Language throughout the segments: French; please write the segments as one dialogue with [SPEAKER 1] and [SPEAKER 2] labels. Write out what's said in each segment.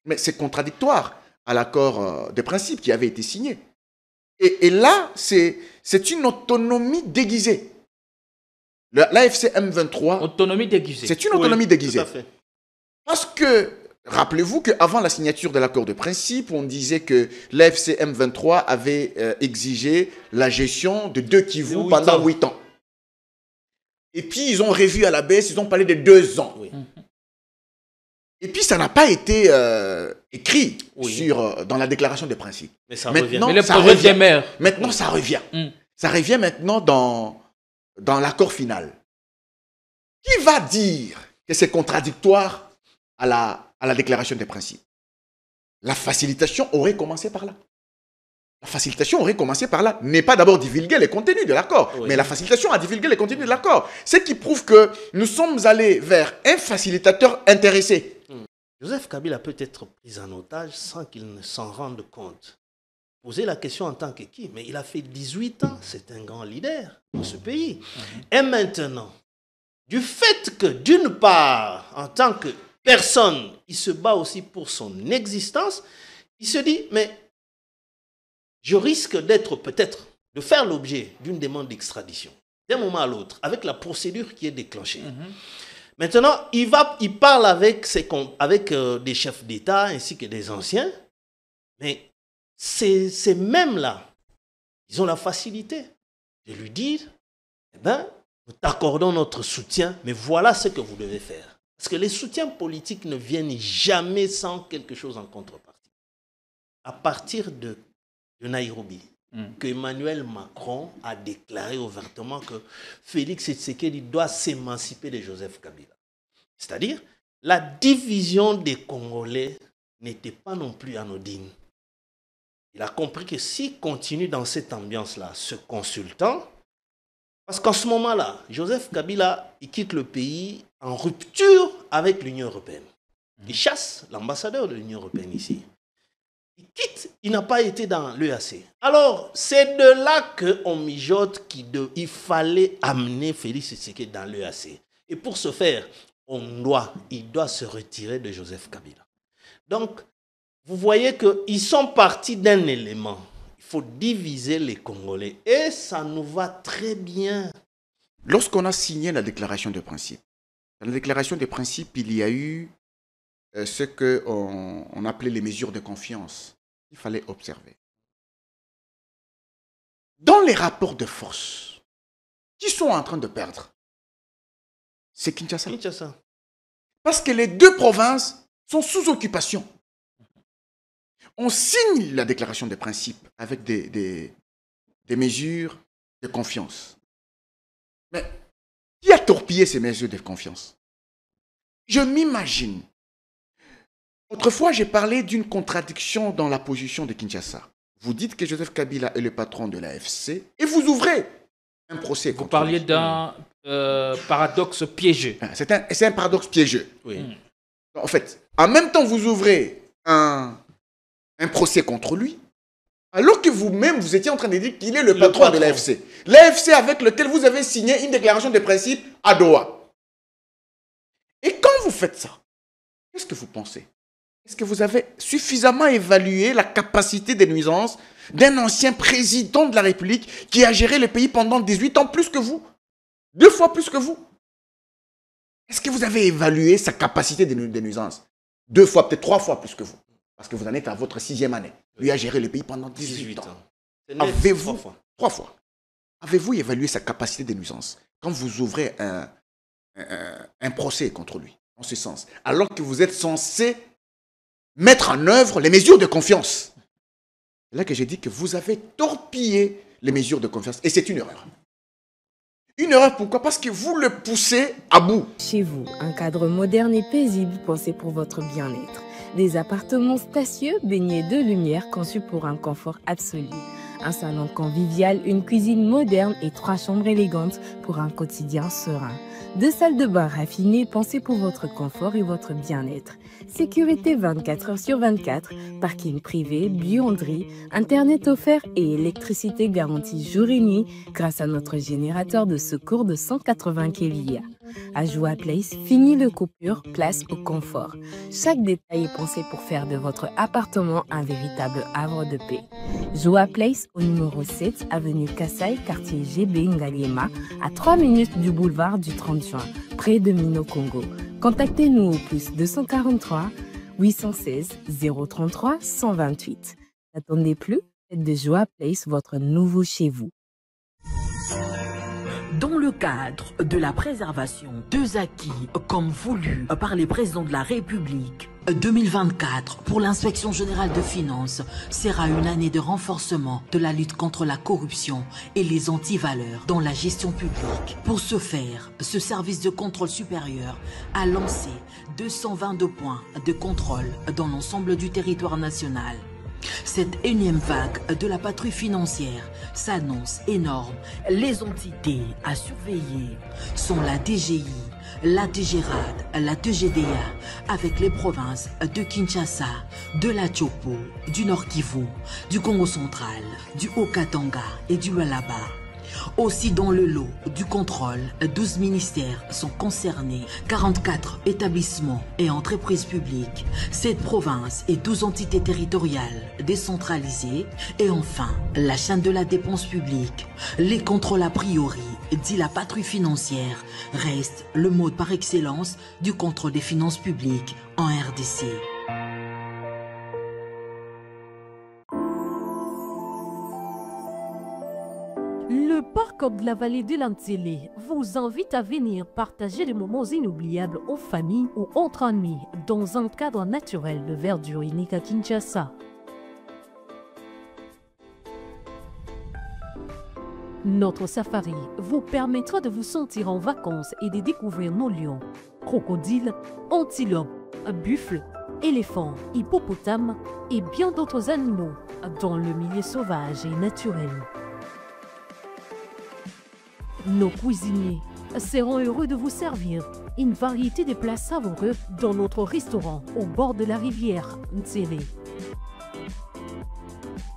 [SPEAKER 1] Mais c'est contradictoire à l'accord de principe qui avait été signé. Et là, c'est une autonomie déguisée. L'AFC M23...
[SPEAKER 2] Autonomie déguisée.
[SPEAKER 1] C'est une autonomie déguisée.
[SPEAKER 3] Tout à fait.
[SPEAKER 1] Parce que, rappelez-vous qu'avant la signature de l'accord de principe, on disait que l'AFC M23 avait exigé la gestion de 2 Kivu pendant 8 ans. Et puis, ils ont revu à la baisse, ils ont parlé de 2 ans.
[SPEAKER 3] Oui.
[SPEAKER 1] Et puis, ça n'a pas été écrit dans la déclaration de principe.
[SPEAKER 3] Mais ça
[SPEAKER 1] revient.
[SPEAKER 2] Mais le projet demeure.
[SPEAKER 1] Maintenant, ça revient. Ça revient maintenant dans l'accord final. Qui va dire que c'est contradictoire à la déclaration des principes? La facilitation aurait commencé par là. La facilitation aurait commencé par là. N'est pas d'abord divulguer les contenus de l'accord, mais la facilitation a divulgué les contenus de l'accord. Ce qui prouve que nous sommes allés vers un facilitateur intéressé.
[SPEAKER 3] Joseph Kabila peut être pris en otage sans qu'il ne s'en rende compte. Poser la question en tant que qui? Mais il a fait 18 ans, c'est un grand leader dans ce pays. Et maintenant, du fait que d'une part, en tant que personne, il se bat aussi pour son existence, il se dit, mais je risque d'être peut-être, de faire l'objet d'une demande d'extradition, d'un moment à l'autre, avec la procédure qui est déclenchée. Maintenant, il parle avec des chefs d'État ainsi que des anciens, mais ces mêmes-là, ils ont la facilité de lui dire, eh bien, nous t'accordons notre soutien, mais voilà ce que vous devez faire. Parce que les soutiens politiques ne viennent jamais sans quelque chose en contrepartie. À partir de Nairobi, que Emmanuel Macron a déclaré ouvertement que Félix Tshisekedi doit s'émanciper de Joseph Kabila. C'est-à-dire, la division des Congolais n'était pas non plus anodine. Il a compris que s'il continue dans cette ambiance-là, ce consultant, parce qu'en ce moment-là, Joseph Kabila, il quitte le pays en rupture avec l'Union européenne. Il chasse l'ambassadeur de l'Union européenne ici. Il quitte, il n'a pas été dans l'EAC. Alors, c'est de là qu'on mijote qu'il fallait amener Félix Tshisekedi dans l'EAC. Et pour ce faire, il doit se retirer de Joseph Kabila. Donc, vous voyez qu'ils sont partis d'un élément. Il faut diviser les Congolais. Et ça nous va très bien.
[SPEAKER 1] Lorsqu'on a signé la déclaration de principe, dans la déclaration de principe, il y a eu ce qu'on appelait les mesures de confiance. Il fallait observer. Dans les rapports de force, qui sont en train de perdre? C'est Kinshasa. Parce que les 2 provinces sont sous occupation. On signe la déclaration de principe avec des mesures de confiance. Mais qui a torpillé ces mesures de confiance? Je m'imagine. Autrefois, j'ai parlé d'une contradiction dans la position de Kinshasa. Vous dites que Joseph Kabila est le patron de l'AFC et vous ouvrez un procès contre lui.
[SPEAKER 2] Vous parliez d'un paradoxe piégeux.
[SPEAKER 1] C'est un paradoxe piégeux.
[SPEAKER 3] Oui.
[SPEAKER 1] En fait, en même temps, vous ouvrez un procès contre lui, alors que vous-même, vous étiez en train de dire qu'il est le patron de l'AFC. L'AFC avec lequel vous avez signé une déclaration de principe à Doha. Et quand vous faites ça, qu'est-ce que vous pensez? Est-ce que vous avez suffisamment évalué la capacité de nuisance d'un ancien président de la République qui a géré le pays pendant 18 ans plus que vous? 2 fois plus que vous? Est-ce que vous avez évalué sa capacité de nuisance? 2 fois, peut-être 3 fois plus que vous. Parce que vous en êtes à votre 6e année. Lui a géré le pays pendant 18 ans. Avez-vous, 3 fois, avez-vous évalué sa capacité de nuisance quand vous ouvrez un procès contre lui, en ce sens, alors que vous êtes censé mettre en œuvre les mesures de confiance? C'est là que j'ai dit que vous avez torpillé les mesures de confiance. Et c'est une erreur. Une erreur, pourquoi? Parce que vous le poussez à bout.
[SPEAKER 4] Chez vous, un cadre moderne et paisible pensé pour votre bien-être. Des appartements spacieux baignés de lumière conçus pour un confort absolu. Un salon convivial, une cuisine moderne et 3 chambres élégantes pour un quotidien serein. 2 salles de bain raffinées pensées pour votre confort et votre bien-être. Sécurité 24 heures sur 24, parking privé, buanderie, internet offert et électricité garantie jour et nuit grâce à notre générateur de secours de 180 kVA. À Joa Place, fini le coupure, place au confort. Chaque détail est pensé pour faire de votre appartement un véritable havre de paix. Joa Place au numéro 7, avenue Kassai, quartier GB Ngaliema, à 3 minutes du boulevard du 30 juin, près de Mino Congo. Contactez-nous au plus 243 816 033 128. N'attendez plus, faites de Joa Place votre nouveau chez vous.
[SPEAKER 5] Dans le cadre de la préservation des acquis comme voulu par les présidents de la République, 2024 pour l'inspection générale de finances sera une année de renforcement de la lutte contre la corruption et les antivaleurs dans la gestion publique. Pour ce faire, ce service de contrôle supérieur a lancé 222 points de contrôle dans l'ensemble du territoire national. Cette énième vague de la patrouille financière s'annonce énorme. Les entités à surveiller sont la DGI, la DGRAD, la DGDA, avec les provinces de Kinshasa, de la Tchopo, du Nord Kivu, du Congo central, du Haut-Katanga et du Lualaba. Aussi dans le lot du contrôle, 12 ministères sont concernés, 44 établissements et entreprises publiques, 7 provinces et 12 entités territoriales décentralisées et enfin la chaîne de la dépense publique. Les contrôles a priori, dit la patrouille financière, restent le mode par excellence du contrôle des finances publiques en RDC.
[SPEAKER 6] Le parc de la vallée de l'Antélé vous invite à venir partager des moments inoubliables en famille ou entre amis dans un cadre naturel de verdure unique à Kinshasa. Notre safari vous permettra de vous sentir en vacances et de découvrir nos lions, crocodiles, antilopes, buffles, éléphants, hippopotames et bien d'autres animaux dans le milieu sauvage et naturel. Nos cuisiniers seront heureux de vous servir une variété de plats savoureux dans notre restaurant au bord de la rivière Ntsélé.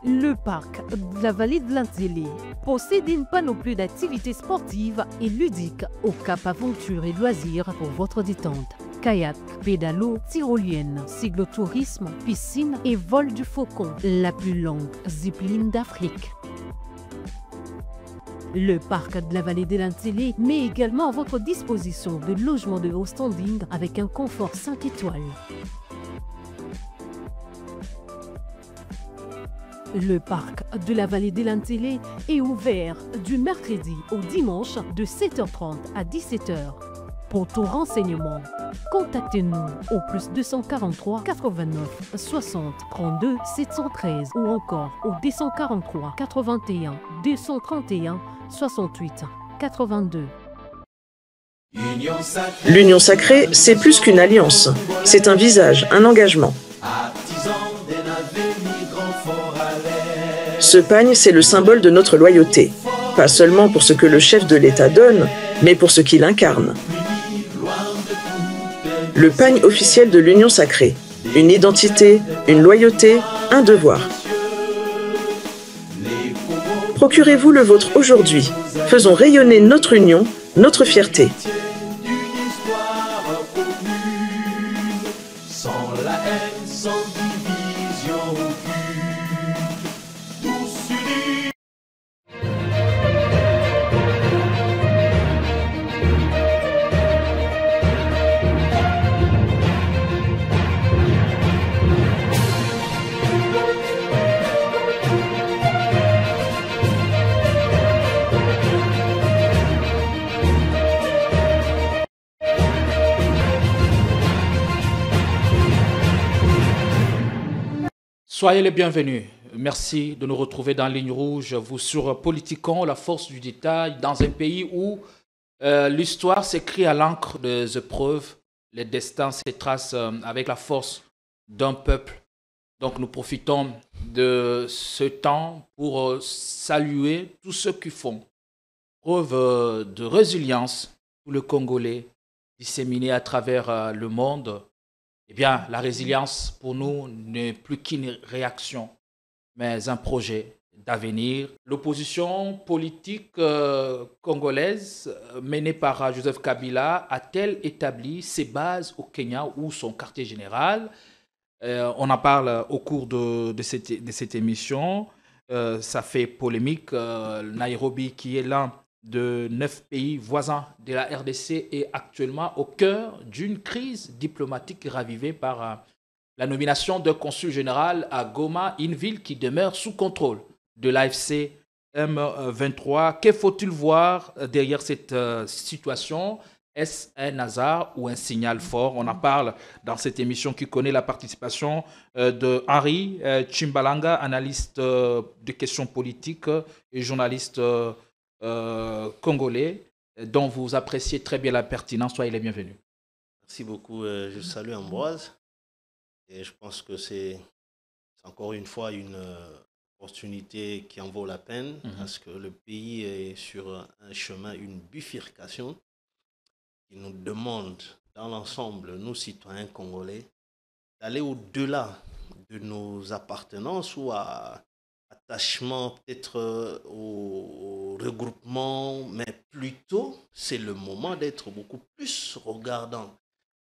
[SPEAKER 6] Le parc de la vallée de l'Antélé possède une panoplie d'activités sportives et ludiques au Cap Aventure et Loisirs pour votre détente. Kayak, pédalo, tyrolienne, cyclotourisme, piscine et vol du faucon, la plus longue zipline d'Afrique. Le parc de la vallée de l'Antélé met également à votre disposition de logements de haut standing avec un confort 5 étoiles. Le parc de la vallée de l'Antélé est ouvert du mercredi au dimanche de 7h30 à 17h. Pour tout renseignement, contactez-nous au plus 243 89 60 32 713 ou encore au 243 81 231 68 82.
[SPEAKER 7] L'Union sacrée, c'est plus qu'une alliance. C'est un visage, un engagement. Ce pagne, c'est le symbole de notre loyauté. Pas seulement pour ce que le chef de l'État donne, mais pour ce qu'il incarne. Le pagne officiel de l'Union sacrée. Une identité, une loyauté, un devoir. Procurez-vous le vôtre aujourd'hui. Faisons rayonner notre union, notre fierté.
[SPEAKER 2] Soyez les bienvenus. Merci de nous retrouver dans Ligne Rouge, vous sur Politikon, la force du détail, dans un pays où l'histoire s'écrit à l'encre des épreuves, les destins se tracent avec la force d'un peuple Donc nous profitons de ce temps pour saluer tous ceux qui font preuve de résilience pour le Congolais disséminé à travers le monde. Eh bien, la résilience pour nous n'est plus qu'une réaction, mais un projet d'avenir. L'opposition politique congolaise menée par Joseph Kabila a-t-elle établi ses bases au Kenya ou son quartier général? On en parle au cours de cette émission. Ça fait polémique. Nairobi, qui est l'un de 9 pays voisins de la RDC, est actuellement au cœur d'une crise diplomatique ravivée par la nomination d'un consul général à Goma, une ville qui demeure sous contrôle de l'AFC M23. Que faut-il voir derrière cette situation? Est-ce un hasard ou un signal fort? On en parle dans cette émission qui connaît la participation de Henri Chimbalanga, analyste de questions politiques et journaliste congolais, dont vous appréciez très bien la pertinence. Soyez les bienvenus.
[SPEAKER 3] Merci beaucoup. Je salue Ambroise. Et je pense que c'est encore une fois une opportunité qui en vaut la peine, parce que le pays est sur un chemin, une bifurcation qui nous demande, dans l'ensemble, nous citoyens congolais, d'aller au-delà de nos appartenances ou attachement peut-être au regroupement, mais plutôt c'est le moment d'être beaucoup plus regardant.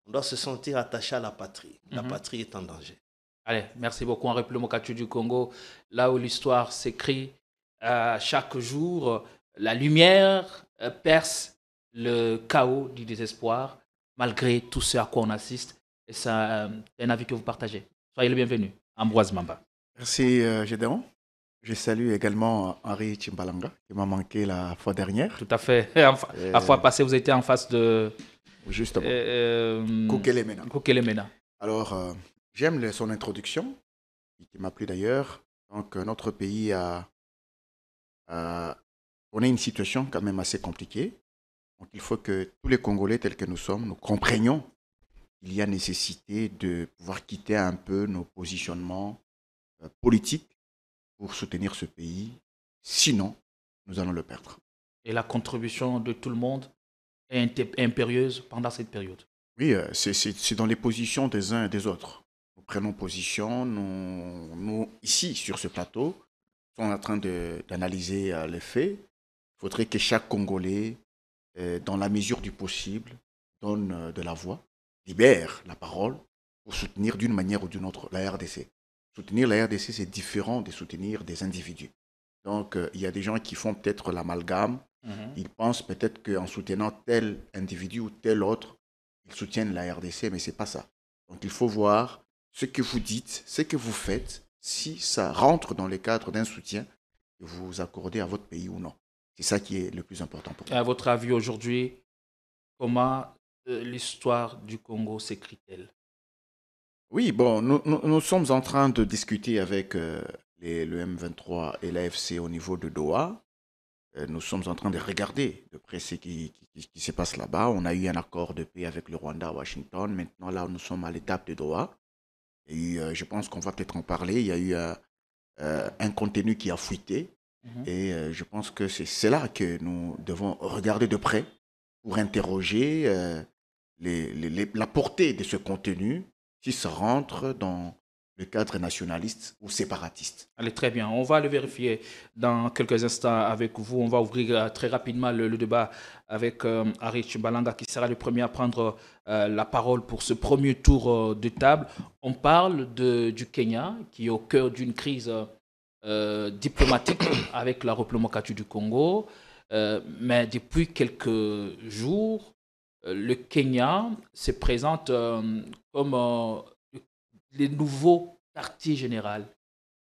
[SPEAKER 3] On doit se sentir attaché à la patrie. La patrie est en danger.
[SPEAKER 2] Allez, merci beaucoup Henri Plomokatu du Congo. Là où l'histoire s'écrit chaque jour, la lumière perce le chaos du désespoir, malgré tout ce à quoi on assiste. Et c'est un avis que vous partagez. Soyez le bienvenu. Ambroise Mamba.
[SPEAKER 1] Merci Gédéon. Je salue également Henri Chimbalanga, qui m'a manqué la fois dernière.
[SPEAKER 2] Tout à fait. La fois passée, vous étiez en face de...
[SPEAKER 1] Justement. Kokelemena. Alors, j'aime son introduction, qui m'a plu d'ailleurs. Donc, notre pays on a une situation quand même assez compliquée. Donc, il faut que tous les Congolais tels que nous sommes, nous comprenions qu'il y a nécessité de pouvoir quitter un peu nos positionnements politiques pour soutenir ce pays. Sinon, nous allons le perdre.
[SPEAKER 2] Et la contribution de tout le monde est impérieuse pendant cette période.
[SPEAKER 1] Oui, c'est dans les positions des uns et des autres. Nous prenons position, nous ici, sur ce plateau, sommes en train d'analyser les faits. Il faudrait que chaque Congolais, dans la mesure du possible, donne de la voix, libère la parole pour soutenir d'une manière ou d'une autre la RDC. Soutenir la RDC, c'est différent de soutenir des individus. Donc, il y a des gens qui font peut-être l'amalgame. Ils pensent peut-être qu'en soutenant tel individu ou tel autre, ils soutiennent la RDC, mais ce n'est pas ça. Donc, il faut voir ce que vous dites, ce que vous faites, si ça rentre dans le cadre d'un soutien que vous accordez à votre pays ou non. C'est ça qui est le plus important pour vous.
[SPEAKER 2] À votre avis, aujourd'hui, comment l'histoire du Congo s'écrit-elle?
[SPEAKER 1] Oui, bon, nous sommes en train de discuter avec le M23 et l'AFC au niveau de Doha. Nous sommes en train de regarder de près ce qui se passe là-bas. On a eu un accord de paix avec le Rwanda à Washington. Maintenant, là, nous sommes à l'étape de Doha. Et je pense qu'on va peut-être en parler. Il y a eu un contenu qui a fuité. Et je pense que c'est là que nous devons regarder de près pour interroger la portée de ce contenu, si ça rentre dans le cadre nationaliste ou séparatiste.
[SPEAKER 2] Allez, très bien. On va le vérifier dans quelques instants avec vous. On va ouvrir très rapidement le débat avec Henri Chimbalanga, qui sera le premier à prendre la parole pour ce premier tour de table. On parle du Kenya, qui est au cœur d'une crise diplomatique avec la Replomokatu du Congo. Mais depuis quelques jours, le Kenya se présente comme le nouveau quartier général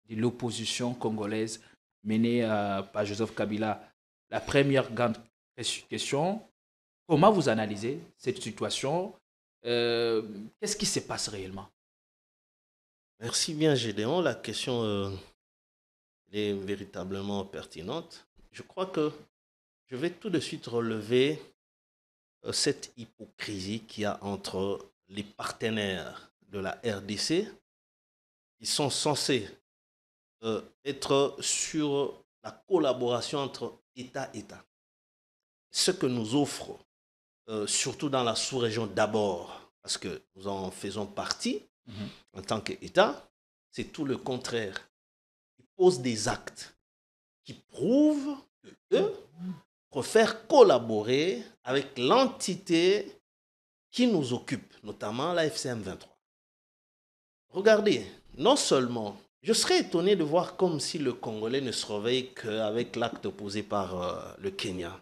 [SPEAKER 2] de l'opposition congolaise menée par Joseph Kabila. La première grande question, comment vous analysez cette situation? Qu'est-ce qui se passe réellement?
[SPEAKER 3] Merci bien Gédéon, la question est véritablement pertinente. Je crois que je vais tout de suite relever cette hypocrisie qu'il y a entre les partenaires de la RDC ils sont censés être sur la collaboration entre État et État. Ce que nous offre, surtout dans la sous-région d'abord, parce que nous en faisons partie en tant qu'État, c'est tout le contraire. Ils posent des actes qui prouvent qu'eux préfèrent collaborer avec l'entité qui nous occupe, notamment la FCM 23. Regardez, non seulement, je serais étonné de voir comme si le Congolais ne se réveille qu'avec l'acte posé par le Kenya.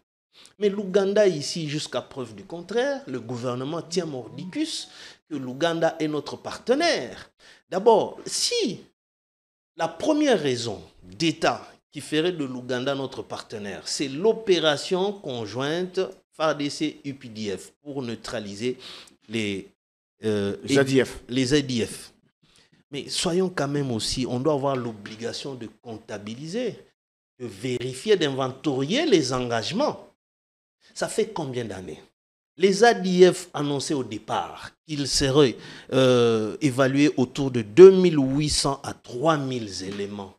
[SPEAKER 3] Mais l'Ouganda ici, jusqu'à preuve du contraire, le gouvernement tient mordicus que l'Ouganda est notre partenaire. D'abord, si la première raison d'État qui ferait de l'Ouganda notre partenaire, c'est l'opération conjointe FARDC-UPDF pour neutraliser les ADF. Mais soyons quand même aussi, on doit avoir l'obligation de comptabiliser, de vérifier, d'inventorier les engagements. Ça fait combien d'années? Les ADF annonçaient au départ qu'ils seraient évalués autour de 2800 à 3000 éléments.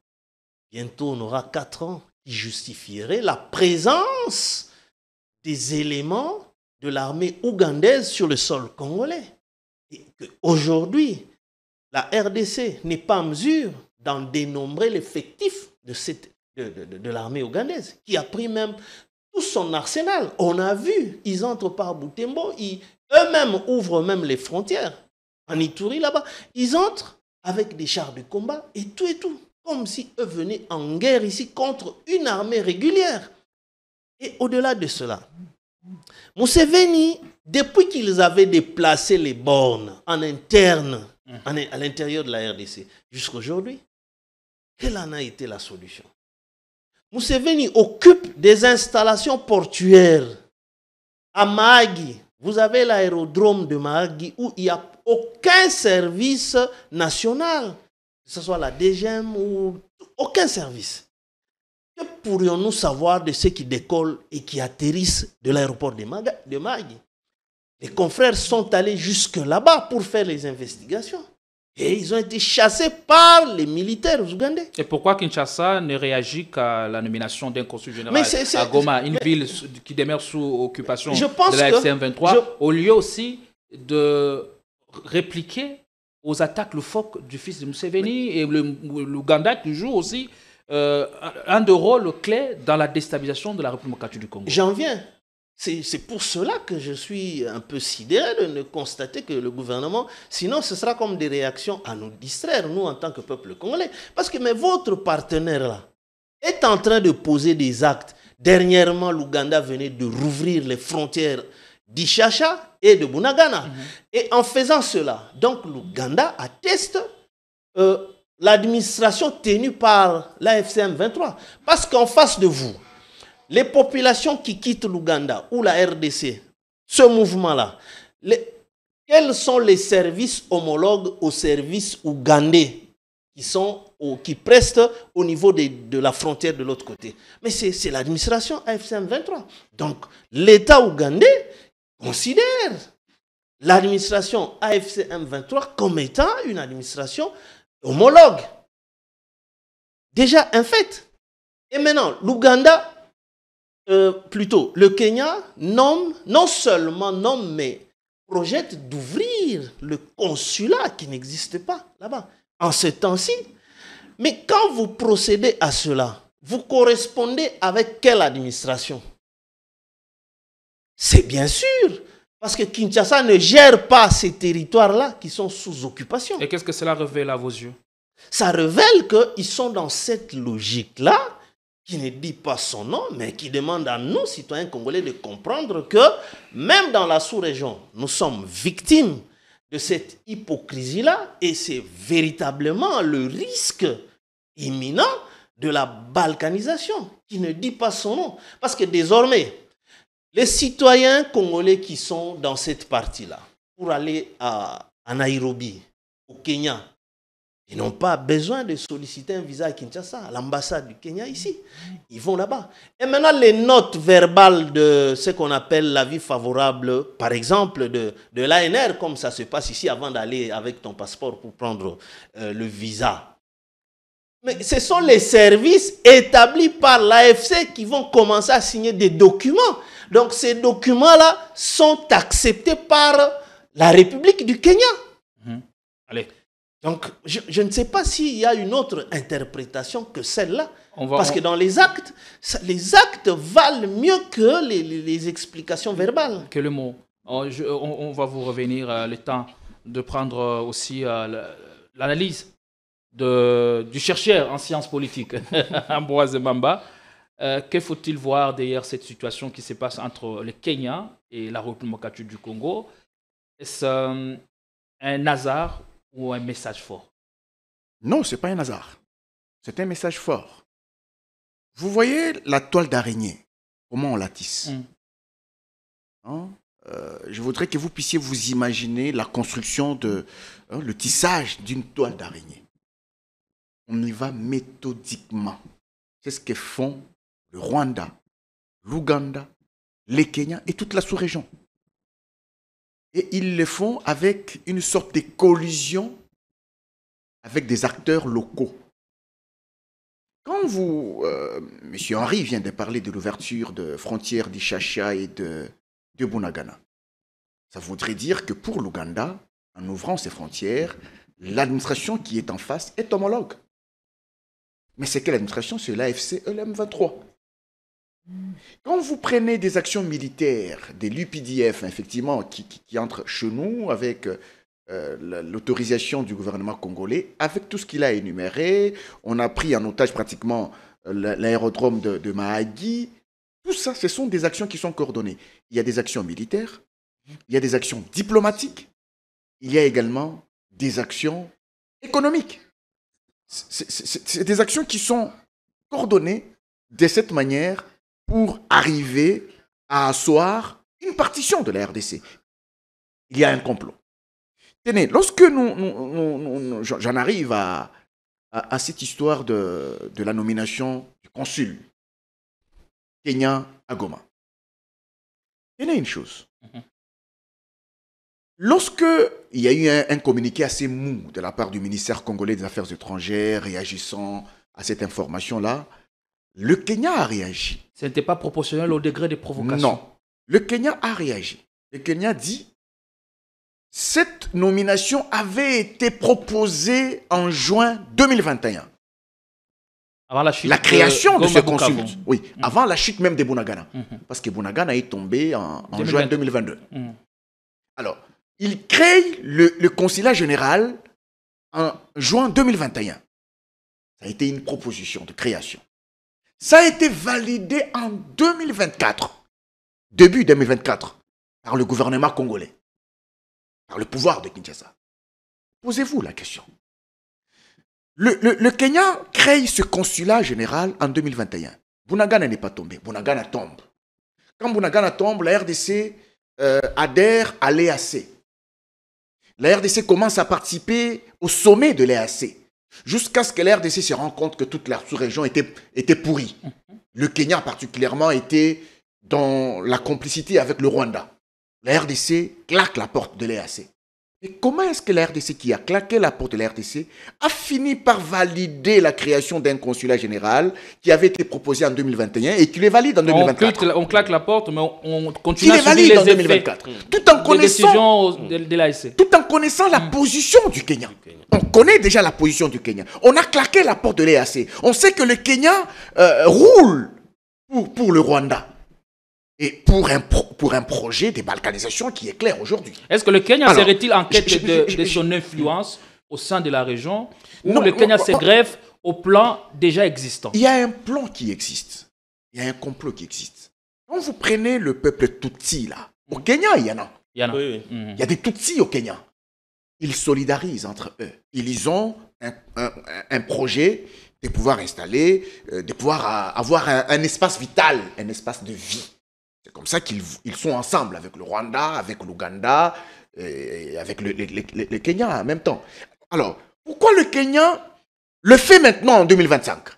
[SPEAKER 3] Bientôt, on aura 4 ans qui justifieraient la présence des éléments de l'armée ougandaise sur le sol congolais. Et qu'aujourd'hui, la RDC n'est pas en mesure d'en dénombrer l'effectif de l'armée ougandaise, qui a pris même tout son arsenal. On a vu, ils entrent par Butembo, eux-mêmes ouvrent même les frontières. En Ituri, là-bas, ils entrent avec des chars de combat et tout. Comme si eux venaient en guerre ici contre une armée régulière. Et au-delà de cela, Museveni, depuis qu'ils avaient déplacé les bornes en interne, à l'intérieur de la RDC, jusqu'à aujourd'hui, quelle en a été la solution? Museveni occupe des installations portuaires à Mahagi. Vous avez l'aérodrome de Mahagi où il n'y a aucun service national, que ce soit la DGM ou aucun service. Que pourrions-nous savoir de ceux qui décollent et qui atterrissent de l'aéroport de Mahagi? Les confrères sont allés jusque là-bas pour faire les investigations. Et ils ont été chassés par les militaires ougandais.
[SPEAKER 2] Et pourquoi Kinshasa ne réagit qu'à la nomination d'un consul général à Goma, une ville qui demeure sous occupation de la FCM 23, au lieu aussi de répliquer aux attaques loufoques du fils de Museveni, et l'Ouganda qui joue aussi un des rôles clés dans la déstabilisation de la République du Congo?
[SPEAKER 3] J'en viens. C'est pour cela que je suis un peu sidéré de ne constater que le gouvernement, sinon ce sera comme des réactions à nous distraire, nous en tant que peuple congolais. Parce que mais votre partenaire là est en train de poser des actes. Dernièrement, l'Ouganda venait de rouvrir les frontières d'Ishacha et de Bunagana. Et en faisant cela, donc l'Ouganda atteste l'administration tenue par l'AFCM 23. Parce qu'en face de vous, les populations qui quittent l'Ouganda ou la RDC, ce mouvement-là, quels sont les services homologues aux services ougandais qui prestent au niveau de la frontière de l'autre côté? Mais c'est l'administration AFCM 23. Donc, l'État ougandais considère l'administration AFCM 23 comme étant une administration homologue. Déjà un fait. Et maintenant, l'Ouganda, le Kenya non seulement nomme, mais projette d'ouvrir le consulat qui n'existe pas là-bas en ce temps-ci. Mais quand vous procédez à cela, vous correspondez avec quelle administration? C'est bien sûr, parce que Kinshasa ne gère pas ces territoires-là qui sont sous occupation.
[SPEAKER 2] Et qu'est-ce que cela révèle à vos yeux?
[SPEAKER 3] Ça révèle qu'ils sont dans cette logique-là, qui ne dit pas son nom, mais qui demande à nous, citoyens congolais, de comprendre que même dans la sous-région, nous sommes victimes de cette hypocrisie-là, et c'est véritablement le risque imminent de la balkanisation, qui ne dit pas son nom. Parce que désormais, les citoyens congolais qui sont dans cette partie-là, pour aller à Nairobi, au Kenya, Ils n'ont pas besoin de solliciter un visa à Kinshasa, à l'ambassade du Kenya ici. Ils vont là-bas. Et maintenant, les notes verbales de ce qu'on appelle l'avis favorable, par exemple, de l'ANR, comme ça se passe ici avant d'aller avec ton passeport pour prendre le visa. Mais ce sont les services établis par l'AFC qui vont commencer à signer des documents. Donc, ces documents-là sont acceptés par la République du Kenya.
[SPEAKER 2] Allez.
[SPEAKER 3] Donc, je ne sais pas s'il y a une autre interprétation que celle-là. Parce que dans les actes valent mieux que les explications verbales.
[SPEAKER 2] Que le mot. On va vous revenir le temps de prendre aussi l'analyse du chercheur en sciences politiques, Ambroise Mamba. Que faut-il voir derrière cette situation qui se passe entre le Kenya et la République démocratique du Congo? Est-ce un hasard ou un message fort?
[SPEAKER 1] Non, ce n'est pas un hasard. C'est un message fort. Vous voyez la toile d'araignée, comment on la tisse. Hein? Je voudrais que vous puissiez vous imaginer la construction, le tissage d'une toile d'araignée. On y va méthodiquement. C'est ce que font le Rwanda, l'Ouganda, le Kenya et toute la sous-région. Et ils le font avec une sorte de collision avec des acteurs locaux. Quand M. Henry vient de parler de l'ouverture de frontières d'Ishacha et de Bunagana, ça voudrait dire que pour l'Ouganda, en ouvrant ses frontières, l'administration qui est en face est homologue. Mais c'est quelle administration? C'est l'AFC et l'M23. Quand vous prenez des actions militaires, des l'UPDF, effectivement, qui entrent chez nous avec l'autorisation du gouvernement congolais, avec tout ce qu'il a énuméré, on a pris en otage pratiquement l'aérodrome de Mahagi, tout ça, ce sont des actions qui sont coordonnées. Il y a des actions militaires, il y a des actions diplomatiques, il y a également des actions économiques. C'est des actions qui sont coordonnées de cette manière pour arriver à asseoir une partition de la RDC. Il y a un complot. Tenez, lorsque j'en arrive à cette histoire de la nomination du consul kenyan à Goma, tenez une chose. Lorsque il y a eu un communiqué assez mou de la part du ministère congolais des Affaires étrangères réagissant à cette information-là, le Kenya a réagi.
[SPEAKER 2] Ce n'était pas proportionnel au degré de provocation.
[SPEAKER 1] Non. Le Kenya a réagi. Le Kenya dit cette nomination avait été proposée en juin 2021.
[SPEAKER 2] Avant la chute
[SPEAKER 1] la création de ce consul. Oui,
[SPEAKER 2] Mm.
[SPEAKER 1] avant la chute même de Bunagana. Parce que Bunagana est tombé en juin 2022. Alors, il crée le consulat général en juin 2021. Ça a été une proposition de création. Ça a été validé en 2024, début 2024, par le gouvernement congolais, par le pouvoir de Kinshasa. Posez-vous la question. Le Kenya crée ce consulat général en 2021. Bunagana n'est pas tombé, Bunagana tombe. Quand Bunagana tombe, la RDC adhère à l'EAC. La RDC commence à participer au sommet de l'EAC. Jusqu'à ce que la RDC se rende compte que toute la sous-région était pourrie. Le Kenya particulièrement était dans la complicité avec le Rwanda. La RDC claque la porte de l'EAC. Et comment est-ce que la RDC, qui a claqué la porte de la RDC, a fini par valider la création d'un consulat général qui avait été proposé en 2021 et qui les valide en 2024?
[SPEAKER 2] On claque la porte, mais on continue à
[SPEAKER 1] les
[SPEAKER 2] subir
[SPEAKER 1] valide
[SPEAKER 2] les
[SPEAKER 1] en
[SPEAKER 2] effets
[SPEAKER 1] 2024. Tout en connaissant,
[SPEAKER 2] de l'ASC.
[SPEAKER 1] tout en connaissant la position du Kenya. On connaît déjà la position du Kenya. On a claqué la porte de l'EAC. On sait que le Kenya roule pour le Rwanda. Et pour un projet de balkanisation qui est clair aujourd'hui.
[SPEAKER 2] Est-ce que le Kenya serait-il en quête de son influence au sein de la région, ou
[SPEAKER 1] non,
[SPEAKER 2] le Kenya se greffe au plan déjà existant?
[SPEAKER 1] Il y a un plan qui existe. Il y a un complot qui existe. Quand vous prenez le peuple Tutsi, là, au Kenya, il y en a.
[SPEAKER 2] Il y en a.
[SPEAKER 3] Oui.
[SPEAKER 1] Il y a des Tutsis au Kenya. Ils solidarisent entre eux. Ils ont un projet de pouvoir installer, de pouvoir avoir un espace vital, un espace de vie. C'est comme ça qu'ils sont ensemble avec le Rwanda, avec l'Ouganda, et avec le Kenya en même temps. Alors, Pourquoi le Kenya le fait maintenant en 2025?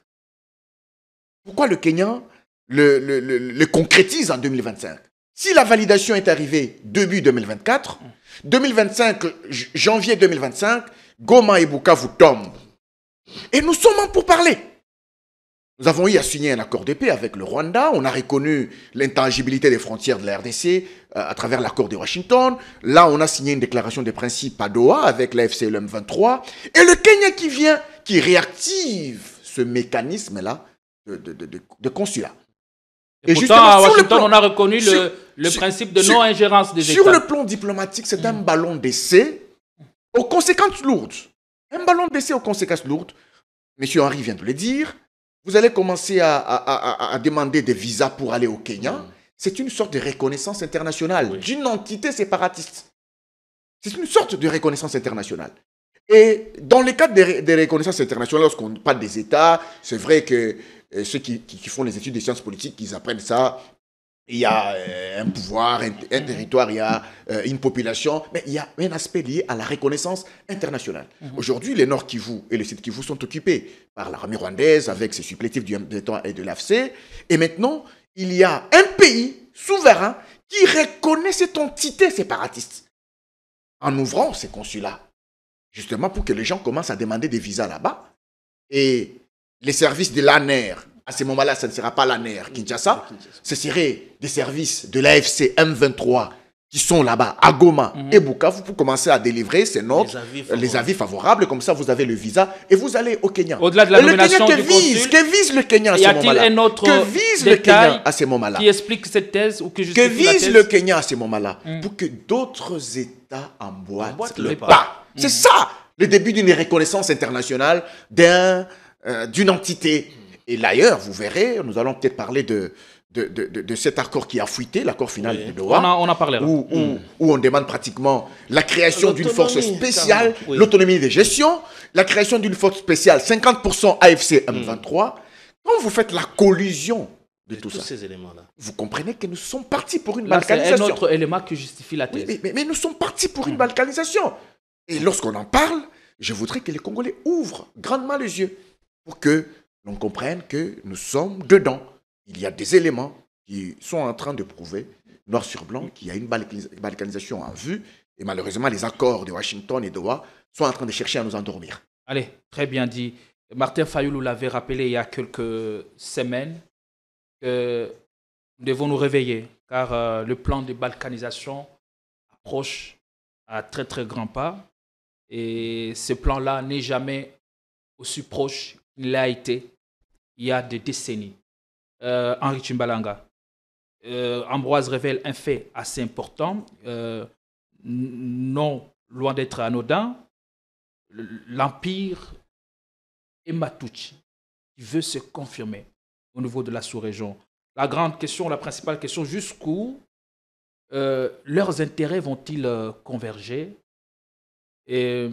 [SPEAKER 1] Pourquoi le Kenya le concrétise en 2025? Si la validation est arrivée début 2024, 2025, janvier 2025, Goma et Bukavu tombent. Et nous sommes pour parler. Nous avons eu à signer un accord de paix avec le Rwanda. On a reconnu l'intangibilité des frontières de la RDC à travers l'accord de Washington. Là, on a signé une déclaration de principe à Doha avec l'AFC et le M23. Et le Kenya qui vient, qui réactive ce mécanisme-là de consulat.
[SPEAKER 2] Et pourtant, à Washington, on a reconnu le principe de non-ingérence des États.
[SPEAKER 1] Sur le plan diplomatique, c'est un ballon d'essai aux conséquences lourdes. Un ballon d'essai aux conséquences lourdes. Monsieur Henry vient de le dire. Vous allez commencer à demander des visas pour aller au Kenya. C'est une sorte de reconnaissance internationale d'une entité séparatiste. C'est une sorte de reconnaissance internationale. Et dans le cadre des reconnaissances internationales, lorsqu'on parle des États, c'est vrai que ceux qui font les études des sciences politiques, ils apprennent ça. Il y a un pouvoir, un territoire, il y a une population, mais il y a un aspect lié à la reconnaissance internationale. Aujourd'hui, le Nord Kivu et le Sud Kivu sont occupés par l'armée rwandaise avec ses supplétifs du M23 et de l'AFC. Et maintenant, il y a un pays souverain qui reconnaît cette entité séparatiste en ouvrant ses consulats, justement pour que les gens commencent à demander des visas là-bas. Et les services de l'ANER, à ce moment-là, ça ne sera pas l'ANER Kinshasa, ce serait des services de l'AFC M23 qui sont là-bas, à Goma et Bukavu, pour commencer à délivrer ces notes, les avis favorables, comme ça vous avez le visa et vous allez au Kenya.
[SPEAKER 2] Au-delà de la nomination du consul,
[SPEAKER 1] que vise le Kenya à ce moment-là?
[SPEAKER 2] Y a-t-il un autre
[SPEAKER 1] que vise le Kenya à ce moment-là?
[SPEAKER 2] Qui explique cette thèse ou qui justifie
[SPEAKER 1] que
[SPEAKER 2] la
[SPEAKER 1] vise
[SPEAKER 2] thèse?
[SPEAKER 1] le Kenya à ce moment-là? Pour que d'autres États emboîtent le pas. C'est ça, le début d'une reconnaissance internationale d'une entité. Et d'ailleurs, vous verrez, nous allons peut-être parler de cet accord qui a fuité, l'accord final de Doha.
[SPEAKER 2] On a parlé là.
[SPEAKER 1] Où on demande pratiquement la création d'une force spéciale, l'autonomie de gestion, la création d'une force spéciale, 50% AFC M23. Quand vous faites la collusion de tout ça,
[SPEAKER 3] ces éléments-là,
[SPEAKER 1] vous comprenez que nous sommes partis pour une
[SPEAKER 2] là,
[SPEAKER 1] balkanisation.
[SPEAKER 2] C'est un autre élément qui justifie la thèse.
[SPEAKER 1] Oui, mais nous sommes partis pour une balkanisation. Et lorsqu'on en parle, je voudrais que les Congolais ouvrent grandement les yeux pour que l'on comprenne que nous sommes dedans. Il y a des éléments qui sont en train de prouver, noir sur blanc, qu'il y a une balkanisation en vue. Et malheureusement, les accords de Washington et Doha sont en train de chercher à nous endormir.
[SPEAKER 2] Allez, très bien dit. Martin Fayoulou l'avait rappelé il y a quelques semaines que nous devons nous réveiller, car le plan de balkanisation approche à très très grands pas. Et ce plan-là n'est jamais aussi proche qu'il l'a été il y a des décennies. Henri Chimbalanga. Ambroise révèle un fait assez important, non loin d'être anodin. L'empire Ematuchi qui veut se confirmer au niveau de la sous-région. La grande question, la principale question, jusqu'où leurs intérêts vont-ils converger? Et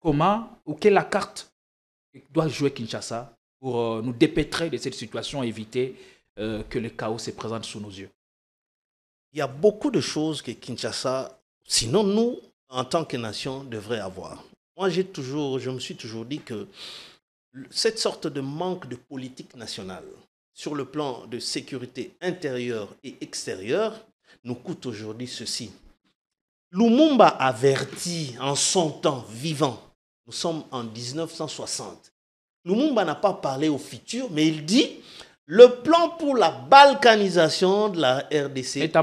[SPEAKER 2] comment, ou quelle est la carte doit jouer Kinshasa pour nous dépêtrer de cette situation et éviter que le chaos se présente sous nos yeux?
[SPEAKER 3] Il y a beaucoup de choses que Kinshasa, sinon nous, en tant que nation, devrait avoir. Moi, je me suis toujours dit que cette sorte de manque de politique nationale sur le plan de sécurité intérieure et extérieure nous coûte aujourd'hui ceci. Lumumba avertit en son temps vivant, nous sommes en 1960. Lumumba n'a pas parlé au futur, mais il dit le plan pour la balkanisation de la RDC est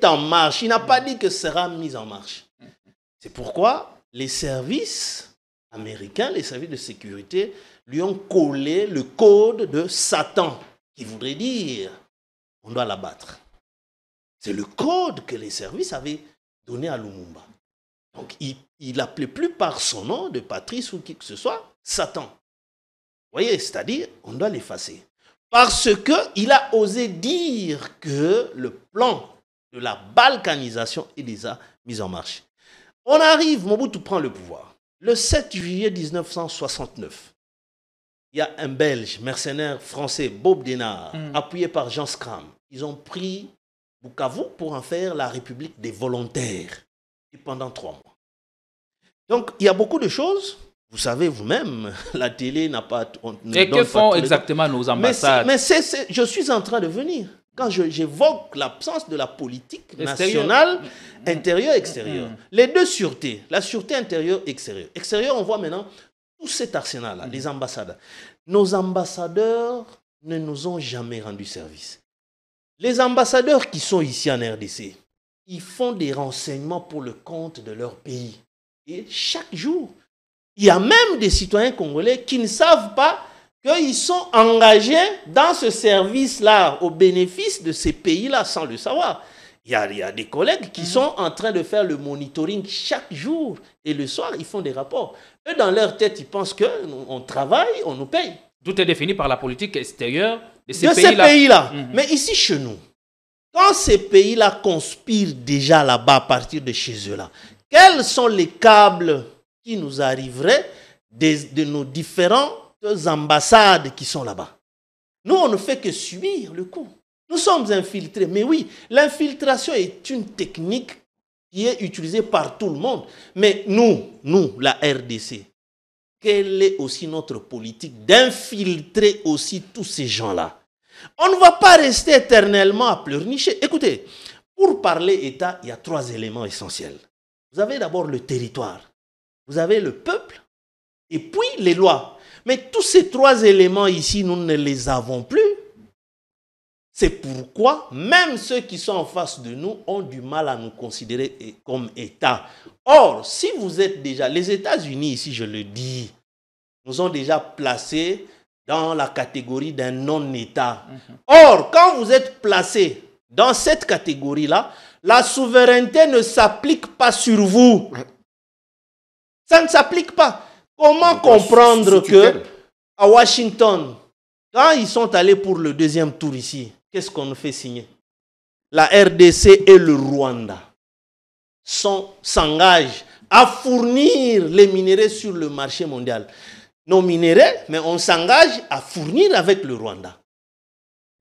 [SPEAKER 3] en marche. Il n'a pas dit que sera mis en marche. C'est pourquoi les services américains, les services de sécurité, lui ont collé le code de Satan, qui voudrait dire on doit l'abattre. C'est le code que les services avaient donné à Lumumba. Donc il n'appelait plus par son nom de Patrice ou qui que ce soit, Satan. Vous voyez, c'est-à-dire on doit l'effacer. Parce qu'il a osé dire que le plan de la balkanisation est déjà mis en marche. On arrive, Mobutu prend le pouvoir. Le 7 juillet 1969, il y a un Belge, mercenaire français, Bob Denard, appuyé par Jean Scram. Ils ont pris Bukavu pour en faire la République des volontaires. Et pendant 3 mois. Donc, il y a beaucoup de choses. Vous savez vous-même, la télé n'a pas...
[SPEAKER 2] Et que font exactement nos ambassades?
[SPEAKER 3] Mais je suis en train de venir. Quand j'évoque l'absence de la politique nationale, intérieure, extérieure. Les deux sûretés, la sûreté intérieure, extérieure. Extérieure, on voit maintenant tout cet arsenal-là, les ambassades. Nos ambassadeurs ne nous ont jamais rendu service. Les ambassadeurs qui sont ici en RDC, ils font des renseignements pour le compte de leur pays. Et chaque jour, il y a même des citoyens congolais qui ne savent pas qu'ils sont engagés dans ce service-là au bénéfice de ces pays-là sans le savoir. Il y a des collègues qui sont en train de faire le monitoring chaque jour et le soir, ils font des rapports. Eux, dans leur tête, ils pensent qu'on travaille, on nous paye.
[SPEAKER 2] Tout est défini par la politique extérieure de
[SPEAKER 3] ces pays-là. Mais ici, chez nous, quand ces pays-là conspirent déjà là-bas à partir de chez eux-là, quels sont les câbles qui nous arriveraient de nos différentes ambassades qui sont là-bas? Nous, on ne fait que subir le coup. Nous sommes infiltrés. Mais oui, l'infiltration est une technique qui est utilisée par tout le monde. Mais nous, la RDC, quelle est aussi notre politique d'infiltrer aussi tous ces gens-là? On ne va pas rester éternellement à pleurnicher. Écoutez, pour parler État, il y a 3 éléments essentiels. Vous avez d'abord le territoire, vous avez le peuple et puis les lois. Mais tous ces 3 éléments ici, nous ne les avons plus. C'est pourquoi même ceux qui sont en face de nous ont du mal à nous considérer comme État. Or, si vous êtes déjà... Les États-Unis, ici, je le dis, nous ont déjà placés dans la catégorie d'un non-État. Or, quand vous êtes placé dans cette catégorie-là, la souveraineté ne s'applique pas sur vous. Ça ne s'applique pas. Comment comprendre que à Washington, quand ils sont allés pour le 2e tour ici, qu'est-ce qu'on nous fait signer? La RDC et le Rwanda s'engagent à fournir les minéraux sur le marché mondial. Nos minéraux, mais on s'engage à fournir avec le Rwanda.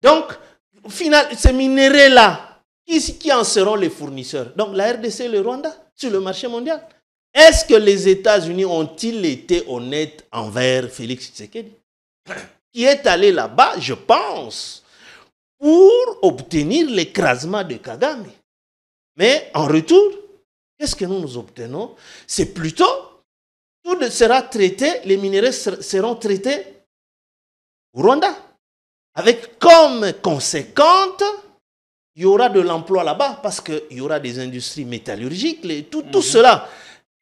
[SPEAKER 3] Donc, au final, ces minéraux-là, qui en seront les fournisseurs? Donc, la RDC et le Rwanda sur le marché mondial. Est-ce que les États-Unis ont-ils été honnêtes envers Félix Tshisekedi, qui est allé là-bas, je pense, pour obtenir l'écrasement de Kagame? Mais en retour, qu'est-ce que nous obtenons? C'est plutôt, tout sera traité, les minéraux seront traités au Rwanda. Avec comme conséquente, il y aura de l'emploi là-bas, parce qu'il y aura des industries métallurgiques, tout cela.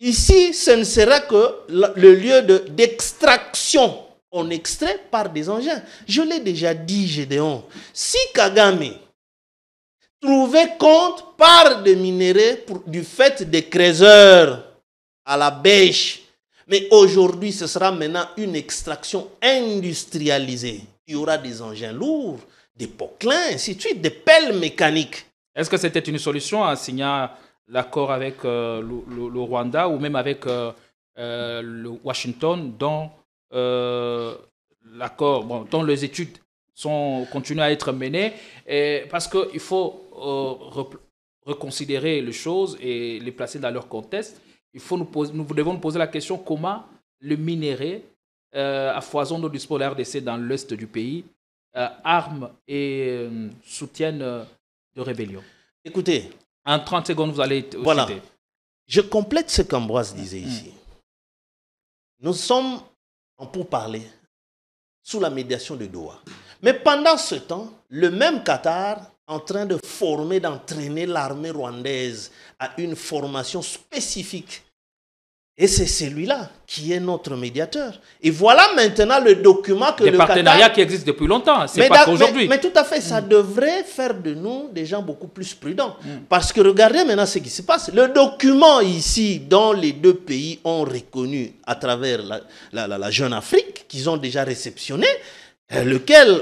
[SPEAKER 3] Ici, ce ne sera que le lieu d'extraction. On extrait par des engins. Je l'ai déjà dit, Gédéon. Si Kagame trouvait compte par des minéraux du fait des creuseurs à la bêche, mais aujourd'hui, ce sera maintenant une extraction industrialisée. Il y aura des engins lourds, des poclins, ainsi de suite, des pelles mécaniques.
[SPEAKER 2] Est-ce que c'était une solution à signer l'accord avec le Rwanda ou même avec le Washington dont l'accord, dont les études continuent à être menées, parce qu'il faut reconsidérer les choses et les placer dans leur contexte. Nous devons nous poser la question comment le minerai à foison d'eau du la RDC dans l'est du pays arment et soutiennent de rébellion.
[SPEAKER 3] Écoutez,
[SPEAKER 2] en 30 secondes, vous allez
[SPEAKER 3] voilà.
[SPEAKER 2] Citer.
[SPEAKER 3] Je complète ce qu'Ambroise disait ici. Nous sommes en pourparlers sous la médiation de Doha. Mais pendant ce temps, le même Qatar est en train de former, d'entraîner l'armée rwandaise à une formation spécifique. Et c'est celui-là qui est notre médiateur. Et voilà maintenant le document que le Qatar...
[SPEAKER 2] Des partenariats qui existent depuis longtemps, c'est pas qu'aujourd'hui.
[SPEAKER 3] Mais tout à fait, ça devrait faire de nous des gens beaucoup plus prudents. Parce que regardez maintenant ce qui se passe. Le document ici, dont les 2 pays ont reconnu à travers la Jeune Afrique, qu'ils ont déjà réceptionné,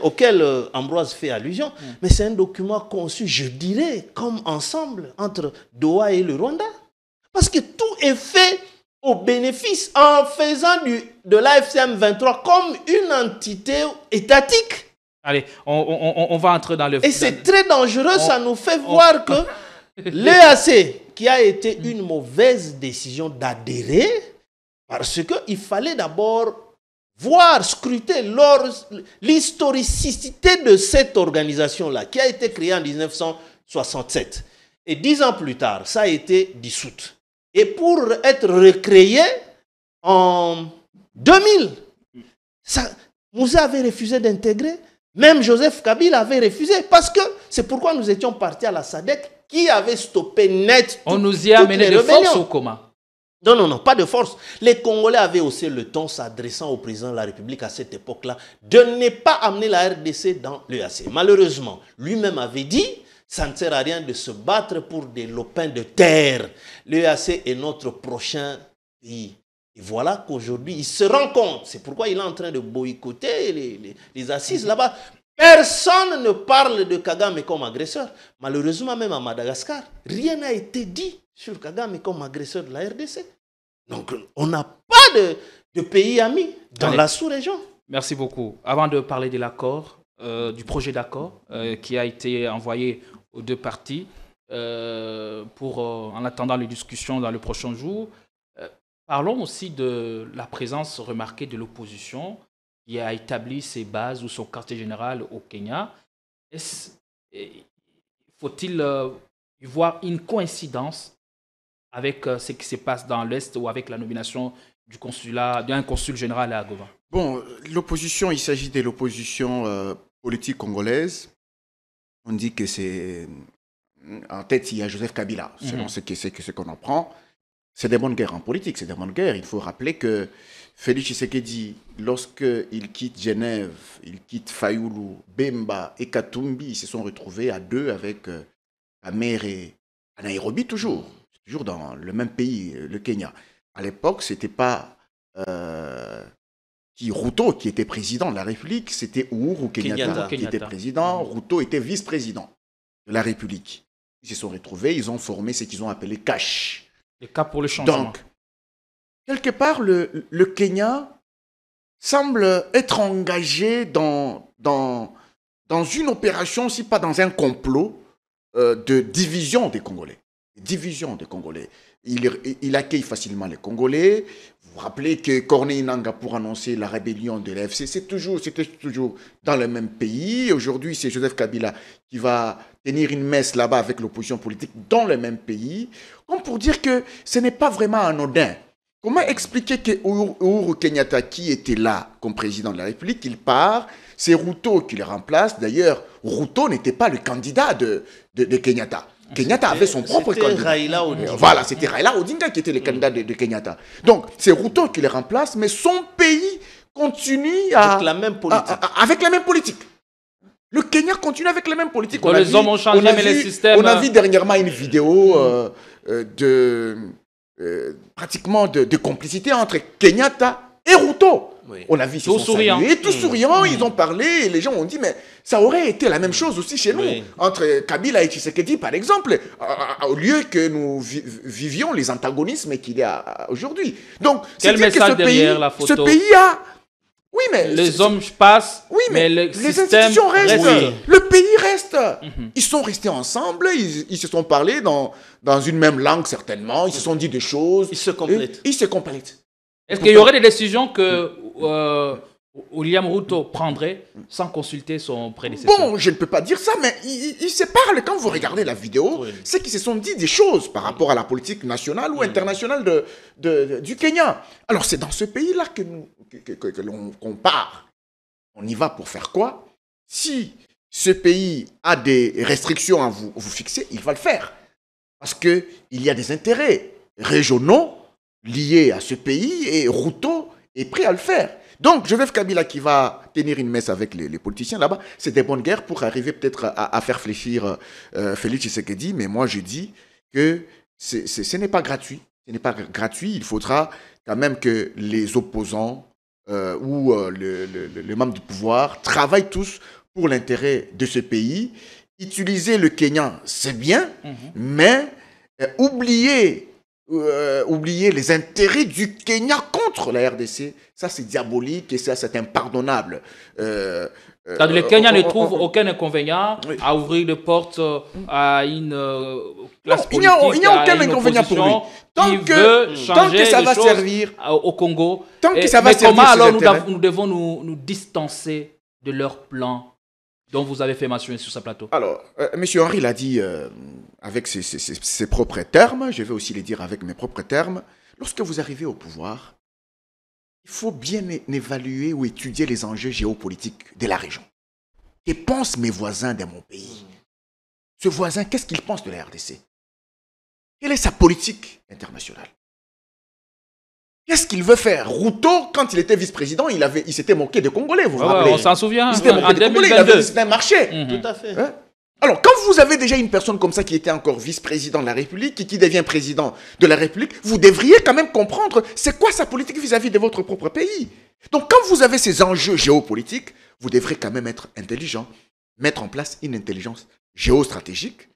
[SPEAKER 3] auquel Ambroise fait allusion, mais c'est un document conçu, je dirais, comme ensemble entre Doha et le Rwanda. Parce que tout est fait au bénéfice en faisant de l'AFCM 23 comme une entité étatique.
[SPEAKER 2] Allez, on va entrer dans le...
[SPEAKER 3] Et c'est très dangereux, ça nous fait voir que l'EAC, qui a été une mauvaise décision d'adhérer, Parce qu'il fallait d'abord voir, scruter l'historicité de cette organisation-là, qui a été créée en 1967. Et 10 ans plus tard, ça a été dissoute. Et pour être recréée en 2000, Moussa avait refusé d'intégrer. Même Joseph Kabila avait refusé. Parce que c'est pourquoi nous étions partis à la SADC qui avait stoppé net.
[SPEAKER 2] On nous y a amené de force ou comment?
[SPEAKER 3] Non, pas de force. Les Congolais avaient aussi le ton, s'adressant au président de la République à cette époque-là, de ne pas amener la RDC dans l'EAC. Malheureusement, lui-même avait dit, ça ne sert à rien de se battre pour des lopins de terre. L'EAC est notre prochain pays. Et voilà qu'aujourd'hui, il se rend compte. C'est pourquoi il est en train de boycotter les assises là-bas. Personne ne parle de Kagame comme agresseur. Malheureusement, même à Madagascar, rien n'a été dit sur Kagame comme agresseur de la RDC. Donc, on n'a pas de pays amis dans la sous-région.
[SPEAKER 2] Merci beaucoup. Avant de parler de l'accord, du projet d'accord qui a été envoyé aux deux parties en attendant les discussions dans le prochain jour, parlons aussi de la présence remarquée de l'opposition qui a établi ses bases ou son quartier général au Kenya. Faut-il y voir une coïncidence avec ce qui se passe dans l'Est ou avec la nomination d'un consul général à Goma?
[SPEAKER 1] Bon, l'opposition, il s'agit de l'opposition politique congolaise. On dit que c'est... En tête, il y a Joseph Kabila, selon ce qu'on en prend. C'est des bonnes guerres en politique, c'est des bonnes guerres. Il faut rappeler que Félix Tshisekedi, lorsqu'il quitte Genève, il quitte Fayoulou, Bemba et Katumbi, ils se sont retrouvés à deux avec Amer et à Nairobi, toujours dans le même pays, le Kenya. À l'époque, ce n'était pas Ruto qui était président de la République, c'était Uhuru Kenyatta qui était président. Ruto était vice-président de la République. Ils se sont retrouvés, ils ont formé ce qu'ils ont appelé CASH.
[SPEAKER 2] Le Cap pour le changement.
[SPEAKER 1] Donc, quelque part, le Kenya semble être engagé dans une opération, si pas dans un complot, de division des Congolais. Il accueille facilement les Congolais. Vous vous rappelez que Corneille Nangaa, pour annoncer la rébellion de l'AFC, c'était toujours dans le même pays. Aujourd'hui, c'est Joseph Kabila qui va tenir une messe là-bas avec l'opposition politique dans le même pays. Comme pour dire que ce n'est pas vraiment anodin. Comment expliquer que Uhuru Kenyatta, qui était là comme président de la République, il part, c'est Ruto qui le remplace. D'ailleurs, Ruto n'était pas le candidat de Kenyatta. Kenyatta avait son propre candidat.
[SPEAKER 3] Raila Odinga.
[SPEAKER 1] Voilà, c'était Raila Odinga qui était le candidat de Kenyatta. Donc, c'est Ruto qui le remplace, mais son pays continue
[SPEAKER 3] avec la même politique.
[SPEAKER 1] Avec la même politique. Le Kenya continue avec les mêmes politiques.
[SPEAKER 2] Les hommes ont changé, mais les systèmes...
[SPEAKER 1] On a vu dernièrement une vidéo pratiquement de complicité entre Kenyatta et Ruto.
[SPEAKER 3] Oui.
[SPEAKER 1] On a vu,
[SPEAKER 2] tout souriant.
[SPEAKER 1] Tout souriant, ils ont parlé, et les gens ont dit, mais ça aurait été la même chose aussi chez nous, entre Kabila et Tshisekedi, par exemple, au lieu que nous vivions les antagonismes qu'il y a aujourd'hui. Donc,
[SPEAKER 2] quel message derrière la photo?
[SPEAKER 1] Ce pays a... Oui, mais...
[SPEAKER 2] Les hommes passent, mais le
[SPEAKER 1] les
[SPEAKER 2] système
[SPEAKER 1] institutions restent.
[SPEAKER 2] reste.
[SPEAKER 1] Le pays reste. Ils sont restés ensemble, ils se sont parlé dans une même langue, certainement, ils se sont dit des choses.
[SPEAKER 3] Ils se complètent.
[SPEAKER 1] Ils se complètent.
[SPEAKER 2] Est-ce qu'il y aurait des décisions que William Ruto prendrait sans consulter son prédécesseur?
[SPEAKER 1] Bon, je ne peux pas dire ça, mais ils se parlent. Quand vous regardez la vidéo, c'est qu'ils se sont dit des choses par rapport à la politique nationale ou internationale du Kenya. Alors, c'est dans ce pays-là que l'on part. On y va pour faire quoi? Si ce pays a des restrictions à vous fixer, il va le faire. Parce qu'il y a des intérêts régionaux liés à ce pays et Ruto est prêt à le faire. Donc, Joseph Kabila qui va tenir une messe avec les politiciens là-bas, c'est des bonnes guerres pour arriver peut-être à faire fléchir Félix Tshisekedi. Mais moi, je dis que ce n'est pas gratuit. Ce n'est pas gratuit. Il faudra quand même que les opposants ou les membres du pouvoir travaillent tous pour l'intérêt de ce pays. Utiliser le Kenya, c'est bien, mais oublier oublier les intérêts du Kenya contre la RDC. Ça, c'est diabolique et ça, c'est impardonnable.
[SPEAKER 2] Le Kenya ne trouve aucun inconvénient à ouvrir les portes à une classe politique.
[SPEAKER 1] Il n'y a aucun inconvénient pour lui. Tant que ça va servir
[SPEAKER 2] au Congo.
[SPEAKER 1] Tant que ça va servir.
[SPEAKER 2] Comment alors nous devons nous distancer de leur plan dont vous avez fait mention sur ce plateau? Alors,
[SPEAKER 1] M. Henry l'a dit avec ses propres termes, je vais aussi les dire avec mes propres termes. Lorsque vous arrivez au pouvoir, il faut bien évaluer ou étudier les enjeux géopolitiques de la région. Que pensent mes voisins de mon pays? Ce voisin, qu'est-ce qu'il pense de la RDC? Quelle est sa politique internationale? Qu'est-ce qu'il veut faire? Routo, quand il était vice-président, il s'était moqué des Congolais, vous vous rappelez?
[SPEAKER 2] On s'en souvient.
[SPEAKER 1] Il s'était moqué des Congolais, il avait visité un marché.
[SPEAKER 3] Tout à fait.
[SPEAKER 1] Hein? Alors, quand vous avez déjà une personne comme ça qui était encore vice-président de la République et qui devient président de la République, vous devriez quand même comprendre c'est quoi sa politique vis-à-vis de votre propre pays. Donc, quand vous avez ces enjeux géopolitiques, vous devrez quand même être intelligent, mettre en place une intelligence géostratégique,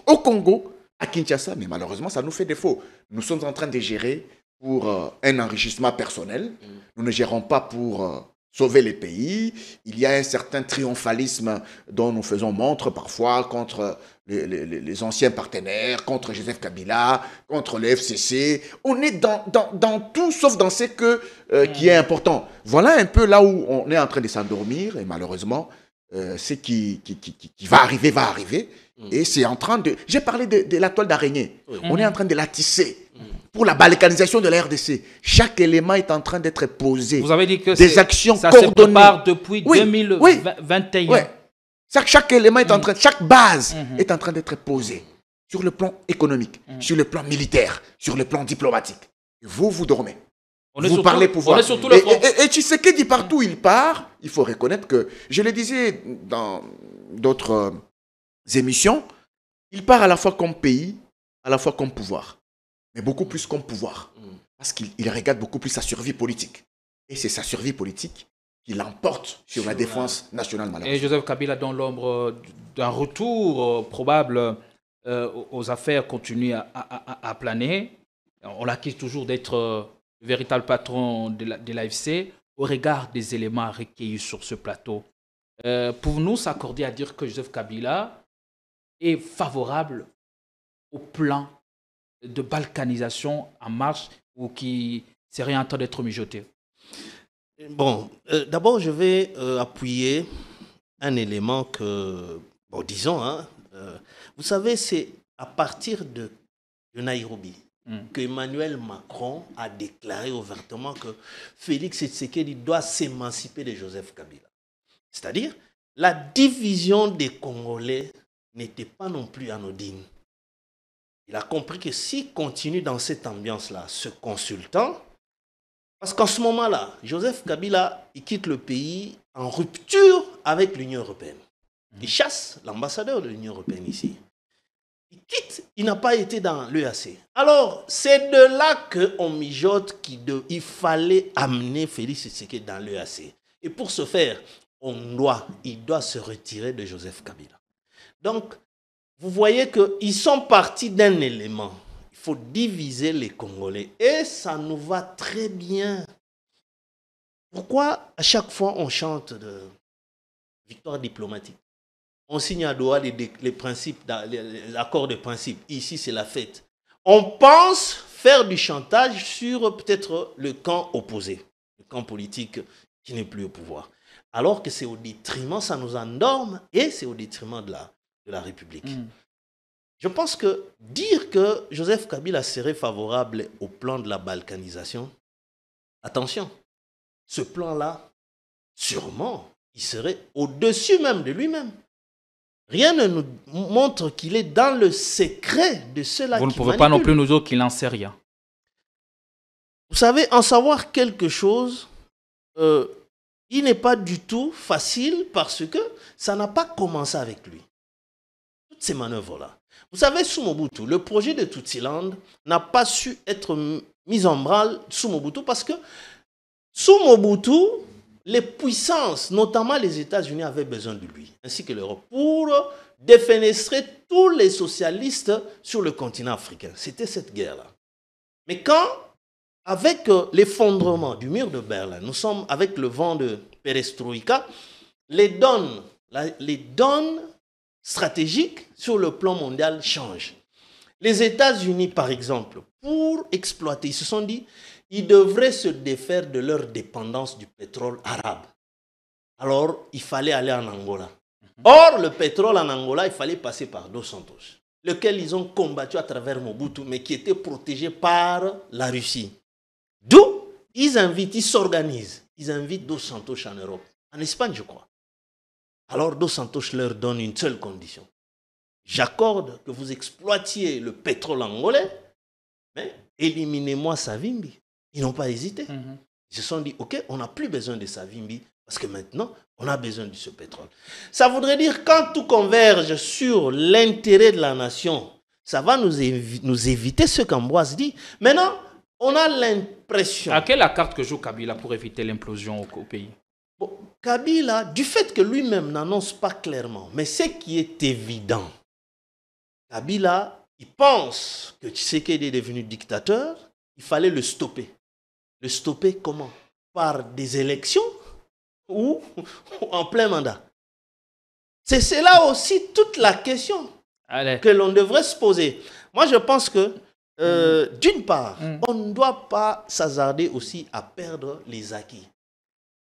[SPEAKER 1] au Congo, à Kinshasa, mais malheureusement, ça nous fait défaut. Nous sommes en train de gérer pour un enrichissement personnel. Nous ne gérons pas pour sauver les pays. Il y a un certain triomphalisme dont nous faisons montre parfois contre les anciens partenaires, contre Joseph Kabila, contre le FCC. On est dans tout sauf dans ce qui est important. Voilà un peu là où on est en train de s'endormir et malheureusement, ce qui va arriver. Et c'est en train de... J'ai parlé de la toile d'araignée. On est en train de la tisser. Pour la balkanisation de la RDC, chaque élément est en train d'être posé.
[SPEAKER 2] Vous avez dit que
[SPEAKER 1] des actions
[SPEAKER 2] ça
[SPEAKER 1] coordonnées.
[SPEAKER 2] Se prépare depuis 2021.
[SPEAKER 1] Oui. Chaque élément est en train, chaque base est en train d'être posée sur le plan économique, sur le plan militaire, sur le plan diplomatique. Vous dormez. Vous parlez pouvoir. Et Tshisekedi, partout où il part, il faut reconnaître que, je le disais dans d'autres émissions, il part à la fois comme pays, à la fois comme pouvoir. Mais beaucoup plus comme pouvoir. Parce qu'il regarde beaucoup plus sa survie politique. Et c'est sa survie politique qui l'emporte sur la défense nationale malheureusement.
[SPEAKER 2] Et Joseph Kabila, dans l'ombre d'un retour probable aux affaires, continue à planer. On l'accuse toujours d'être le véritable patron de l'AFC au regard des éléments recueillis sur ce plateau. Pouvons-nous s'accorder à dire que Joseph Kabila est favorable au plan de balkanisation en marche ou qui serait en train d'être mijoté?
[SPEAKER 3] Bon, d'abord, je vais appuyer un élément que, bon, disons, vous savez, c'est à partir de Nairobi que Emmanuel Macron a déclaré ouvertement que Félix Tshisekedi doit s'émanciper de Joseph Kabila. C'est-à-dire, la division des Congolais n'était pas non plus anodine. Il a compris que s'il continue dans cette ambiance-là, se consultant, parce qu'en ce moment-là, Joseph Kabila, il quitte le pays en rupture avec l'Union européenne. Il chasse l'ambassadeur de l'Union européenne ici. Il quitte, il n'a pas été dans l'EAC. Alors, c'est de là qu'on mijote qu'il fallait amener Félix Tshisekedi dans l'EAC. Et pour ce faire, il doit se retirer de Joseph Kabila. Donc, vous voyez qu'ils sont partis d'un élément. Il faut diviser les Congolais. Et ça nous va très bien. Pourquoi à chaque fois on chante de victoire diplomatique? On signe à Doha les principes, l'accord de principe. Ici, c'est la fête. On pense faire du chantage sur peut-être le camp opposé, le camp politique qui n'est plus au pouvoir. Alors que c'est au détriment, ça nous endorme et c'est au détriment de la République. Je pense que dire que Joseph Kabila serait favorable au plan de la balkanisation, attention, ce plan-là, sûrement, il serait au-dessus même de lui-même. Rien ne nous montre qu'il est dans le secret de ceux-là qui manipulent.
[SPEAKER 2] Vous ne pouvez pas non plus nous dire qu'il n'en sait rien.
[SPEAKER 3] Vous savez, en savoir quelque chose, il n'est pas du tout facile parce que ça n'a pas commencé avec lui. Toutes ces manœuvres-là. Vous savez, sous Mobutu, le projet de Tutsiland n'a pas su être mis en branle sous Mobutu parce que sous Mobutu, les puissances, notamment les États-Unis, avaient besoin de lui, ainsi que l'Europe, pour défenestrer tous les socialistes sur le continent africain. C'était cette guerre-là. Mais quand, avec l'effondrement du mur de Berlin, nous sommes avec le vent de perestroïka, les donnes stratégiques sur le plan mondial changent. Les États-Unis, par exemple, pour exploiter, ils se sont dit, ils devraient se défaire de leur dépendance du pétrole arabe. Alors, il fallait aller en Angola. Or, le pétrole en Angola, il fallait passer par Dos Santos, lequel ils ont combattu à travers Mobutu, mais qui était protégé par la Russie. D'où, ils s'organisent, ils invitent Dos Santos en Europe, en Espagne, je crois. Alors, Dos Santos leur donne une seule condition. J'accorde que vous exploitiez le pétrole angolais, mais éliminez-moi Savimbi. Ils n'ont pas hésité. Ils se sont dit, OK, on n'a plus besoin de Savimbi, parce que maintenant, on a besoin de ce pétrole. Ça voudrait dire, quand tout converge sur l'intérêt de la nation, ça va nous éviter ce qu'Ambroise dit. Maintenant, on a l'impression...
[SPEAKER 2] À quelle la carte que joue Kabila pour éviter l'implosion au pays?
[SPEAKER 3] Bon, Kabila, du fait que lui-même n'annonce pas clairement, mais ce qui est évident, Kabila, il pense que Tshisekedi est devenu dictateur, il fallait le stopper. Le stopper comment? Par des élections ou en plein mandat? C'est là aussi toute la question que l'on devrait se poser. Moi, je pense que, d'une part, on ne doit pas s'hasarder aussi à perdre les acquis.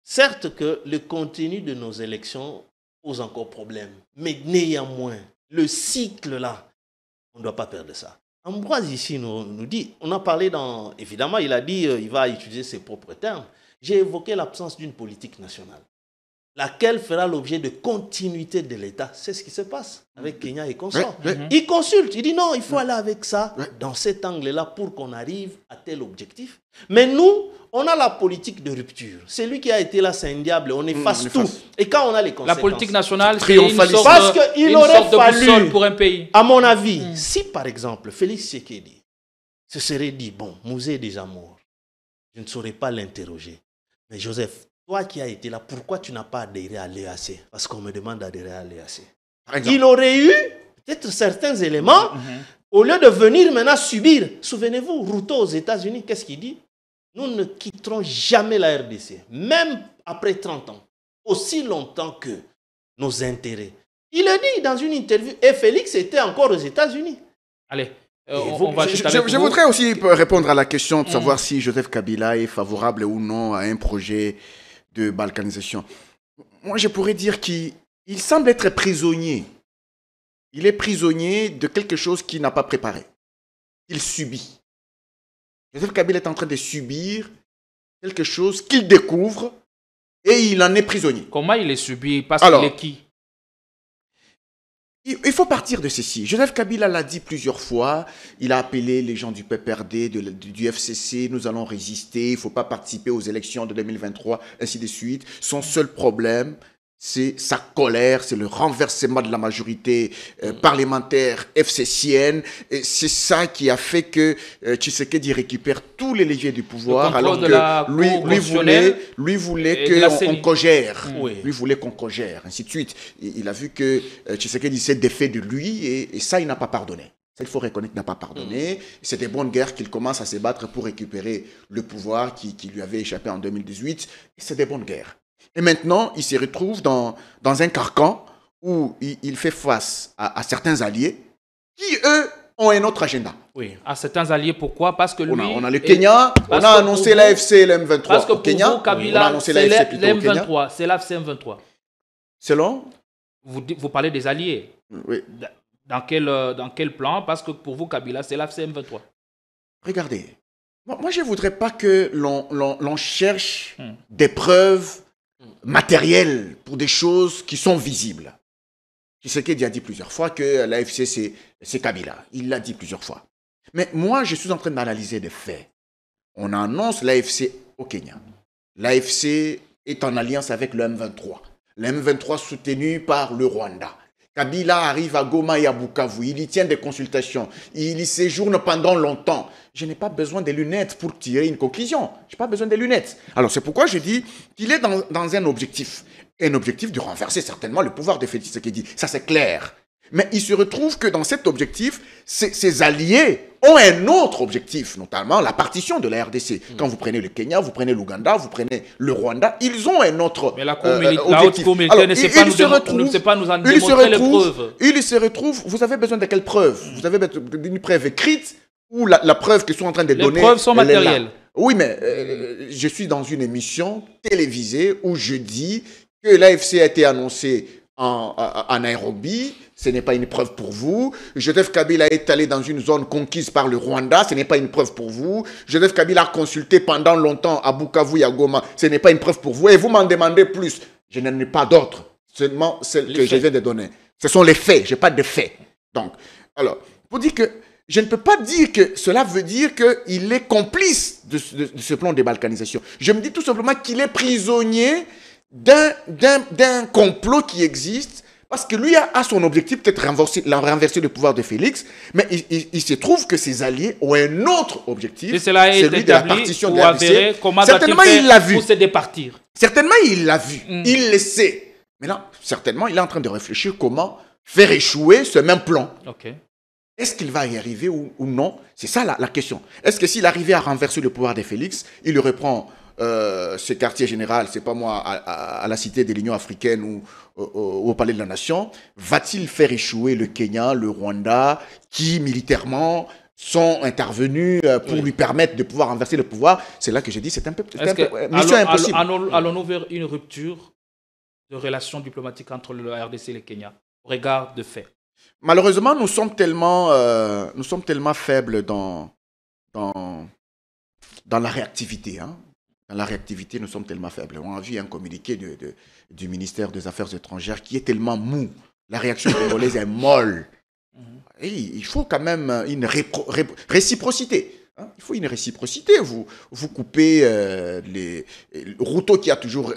[SPEAKER 3] Certes que le contenu de nos élections pose encore problème, mais néanmoins, le cycle là, on ne doit pas perdre ça. Ambroise ici nous dit, on a parlé dans, évidemment il a dit, il va utiliser ses propres termes, j'ai évoqué l'absence d'une politique nationale, laquelle fera l'objet de continuité de l'État. C'est ce qui se passe avec Kenya et consorts. Il consulte, il dit non, il faut aller avec ça, dans cet angle-là, pour qu'on arrive à tel objectif. Mais nous, on a la politique de rupture. C'est lui qui a été là, c'est un diable, on efface tout. Et quand on a les conséquences...
[SPEAKER 2] La politique nationale, c'est une sorte
[SPEAKER 3] parce qu'il aurait fallu,
[SPEAKER 2] pour un pays.
[SPEAKER 3] À mon avis, si par exemple, Félix Tshisekedi se serait dit, bon, Musée des Amours, je ne saurais pas l'interroger. Mais Joseph, toi qui as été là, pourquoi tu n'as pas adhéré à l'EAC? Parce qu'on me demande d'adhérer à l'EAC. Il aurait eu peut-être certains éléments, au lieu de venir maintenant subir. Souvenez-vous, Ruto aux États-Unis, qu'est-ce qu'il dit? Nous ne quitterons jamais la RDC, même après 30 ans, aussi longtemps que nos intérêts. Il a dit dans une interview, et Félix était encore aux États-Unis.
[SPEAKER 2] Allez.
[SPEAKER 1] Je voudrais aussi répondre à la question de savoir si Joseph Kabila est favorable ou non à un projet de balkanisation. Moi, je pourrais dire qu'il semble être prisonnier. Il est prisonnier de quelque chose qu'il n'a pas préparé. Il subit. Joseph Kabila est en train de subir quelque chose qu'il découvre et il en est prisonnier.
[SPEAKER 2] Comment il est subi? Parce qu'il est qui?
[SPEAKER 1] Il faut partir de ceci. Joseph Kabila l'a dit plusieurs fois. Il a appelé les gens du PPRD, du FCC. Nous allons résister. Il ne faut pas participer aux élections de 2023, ainsi de suite. Son seul problème, c'est sa colère, c'est le renversement de la majorité parlementaire FCCienne. C'est ça qui a fait que Tshisekedi récupère tous les leviers du pouvoir, alors que lui voulait qu'on cogère. Lui voulait qu'on cogère, ainsi de suite. Il a vu que Tshisekedi s'est défait de lui et ça, il n'a pas pardonné. Ça, il faut reconnaître qu'il n'a pas pardonné. C'est des bonnes guerres qu'il commence à se battre pour récupérer le pouvoir qui lui avait échappé en 2018. Et c'est des bonnes guerres. Et maintenant, il se retrouve dans un carcan où il fait face à certains alliés qui, eux, ont un autre agenda.
[SPEAKER 2] Oui, à certains alliés, pourquoi? Parce que lui...
[SPEAKER 1] On a le Kenya, on a annoncé l'AFC et l'M23
[SPEAKER 2] parce que
[SPEAKER 1] au Kenya.
[SPEAKER 2] Vous, Kabila,
[SPEAKER 1] on a annoncé l'AFC plutôt au Kenya.
[SPEAKER 2] C'est l'AFC M23.
[SPEAKER 1] Selon?
[SPEAKER 2] Vous parlez des alliés.
[SPEAKER 1] Oui.
[SPEAKER 2] Dans quel plan? Parce que pour vous, Kabila, c'est l'AFC M23.
[SPEAKER 1] Regardez, moi je ne voudrais pas que l'on cherche des preuves matériel pour des choses qui sont visibles. Tshisekedi a dit plusieurs fois que l'AFC c'est Kabila. Il l'a dit plusieurs fois. Mais moi, je suis en train d'analyser des faits. On annonce l'AFC au Kenya. L'AFC est en alliance avec le M23. Le M23 soutenu par le Rwanda. Kabila arrive à Goma et à Bukavu, il y tient des consultations, il y séjourne pendant longtemps. Je n'ai pas besoin des lunettes pour tirer une conclusion. Je n'ai pas besoin des lunettes. Alors c'est pourquoi je dis qu'il est dans un objectif de renverser certainement le pouvoir de Félix Tshisekedi. Ça c'est clair. Mais il se retrouve que dans cet objectif, ses alliés ont un autre objectif, notamment la partition de la RDC. Quand vous prenez le Kenya, vous prenez l'Ouganda, vous prenez le Rwanda, ils ont un autre
[SPEAKER 2] Mais la
[SPEAKER 1] objectif.
[SPEAKER 2] haute cour militaire ne sait pas nous en démontrer les preuves.
[SPEAKER 1] Il se retrouve, vous avez besoin de quelles preuves? Vous avez besoin d'une preuve écrite ou la preuve qu'ils sont en train de donner?
[SPEAKER 2] Les preuves sont matérielles.
[SPEAKER 1] Oui, mais je suis dans une émission télévisée où je dis que l'AFC a été annoncé en Nairobi, ce n'est pas une preuve pour vous. Joseph Kabila est allé dans une zone conquise par le Rwanda, ce n'est pas une preuve pour vous. Joseph Kabila a consulté pendant longtemps à Bukavu et à Goma, ce n'est pas une preuve pour vous. Et vous m'en demandez plus. Je n'en ai pas d'autres, seulement celles que je viens de donner. Ce sont les faits, je n'ai pas de faits. Donc, alors, pour dire que je ne peux pas dire que cela veut dire qu'il est complice de ce plan de balkanisation. Je me dis tout simplement qu'il est prisonnier d'un complot qui existe, parce que lui a son objectif peut-être renverser le pouvoir de Félix, mais il se trouve que ses alliés ont un autre objectif, celui de la partition de la RDC. Certainement il l'a vu.
[SPEAKER 2] Pour se départir.
[SPEAKER 1] Certainement il l'a vu, il le sait. Maintenant, certainement il est en train de réfléchir comment faire échouer ce même plan.
[SPEAKER 2] Okay.
[SPEAKER 1] Est-ce qu'il va y arriver ou non? C'est ça la question. Est-ce que s'il arrivait à renverser le pouvoir de Félix, il reprend ce quartier général, c'est pas moi, à la cité de l'Union africaine ou au palais de la Nation, va-t-il faire échouer le Kenya, le Rwanda, qui militairement sont intervenus pour lui permettre de pouvoir renverser le pouvoir? C'est là que j'ai dit, c'est un peu mission impossible.
[SPEAKER 2] Allons-nous vers une rupture de relations diplomatiques entre le RDC et le Kenya, au regard de fait?
[SPEAKER 1] Malheureusement, nous sommes tellement faibles dans la réactivité, hein. Dans la réactivité, nous sommes tellement faibles. On a vu un communiqué du ministère des Affaires étrangères qui est tellement mou. La réaction congolaise est molle. Et il faut quand même une réciprocité. Hein? Il faut une réciprocité. Vous coupez Ruto qui a toujours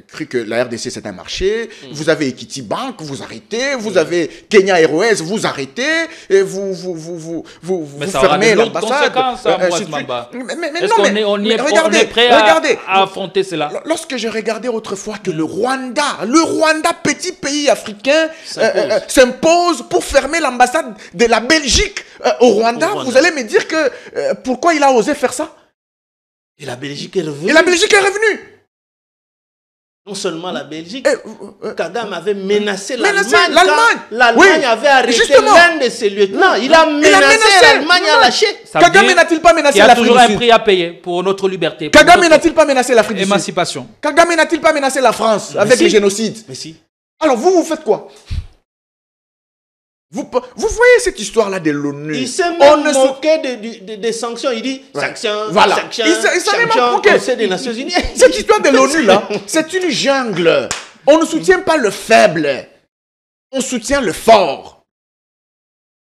[SPEAKER 1] cru que la RDC c'est un marché. Vous avez Equity Bank, vous arrêtez. Vous avez Kenya Airways, vous arrêtez. Et vous fermez l'ambassade.
[SPEAKER 2] Mais on est prêt à affronter cela?
[SPEAKER 1] Lorsque je regardais autrefois que le Rwanda, petit pays africain, s'impose pour fermer l'ambassade de la Belgique au Rwanda, vous allez me dire que pourquoi il a osé faire ça?
[SPEAKER 3] Et la Belgique est revenue. Non seulement la Belgique, Kagame avait menacé l'Allemagne. L'Allemagne avait arrêté l'un de ses lieutenants. Il a menacé l'Allemagne à lâcher.
[SPEAKER 1] Kagame n'a-t-il pas menacé l'Afrique du Sud?
[SPEAKER 2] Il y a toujours un prix à payer pour notre liberté.
[SPEAKER 1] Kagame n'a-t-il pas menacé l'Afrique du Sud?
[SPEAKER 2] Émancipation.
[SPEAKER 1] Kagame n'a-t-il pas menacé la France avec le génocide?
[SPEAKER 3] Mais si.
[SPEAKER 1] Alors vous faites quoi? Vous voyez cette histoire-là de l'ONU?
[SPEAKER 3] Il s'est même moqué des sanctions. Il dit sanctions,
[SPEAKER 1] voilà.
[SPEAKER 3] sanctions,
[SPEAKER 1] Conseil
[SPEAKER 3] des Nations Unies.
[SPEAKER 1] Cette histoire de l'ONU, là, c'est une jungle. On ne soutient pas le faible. On soutient le fort.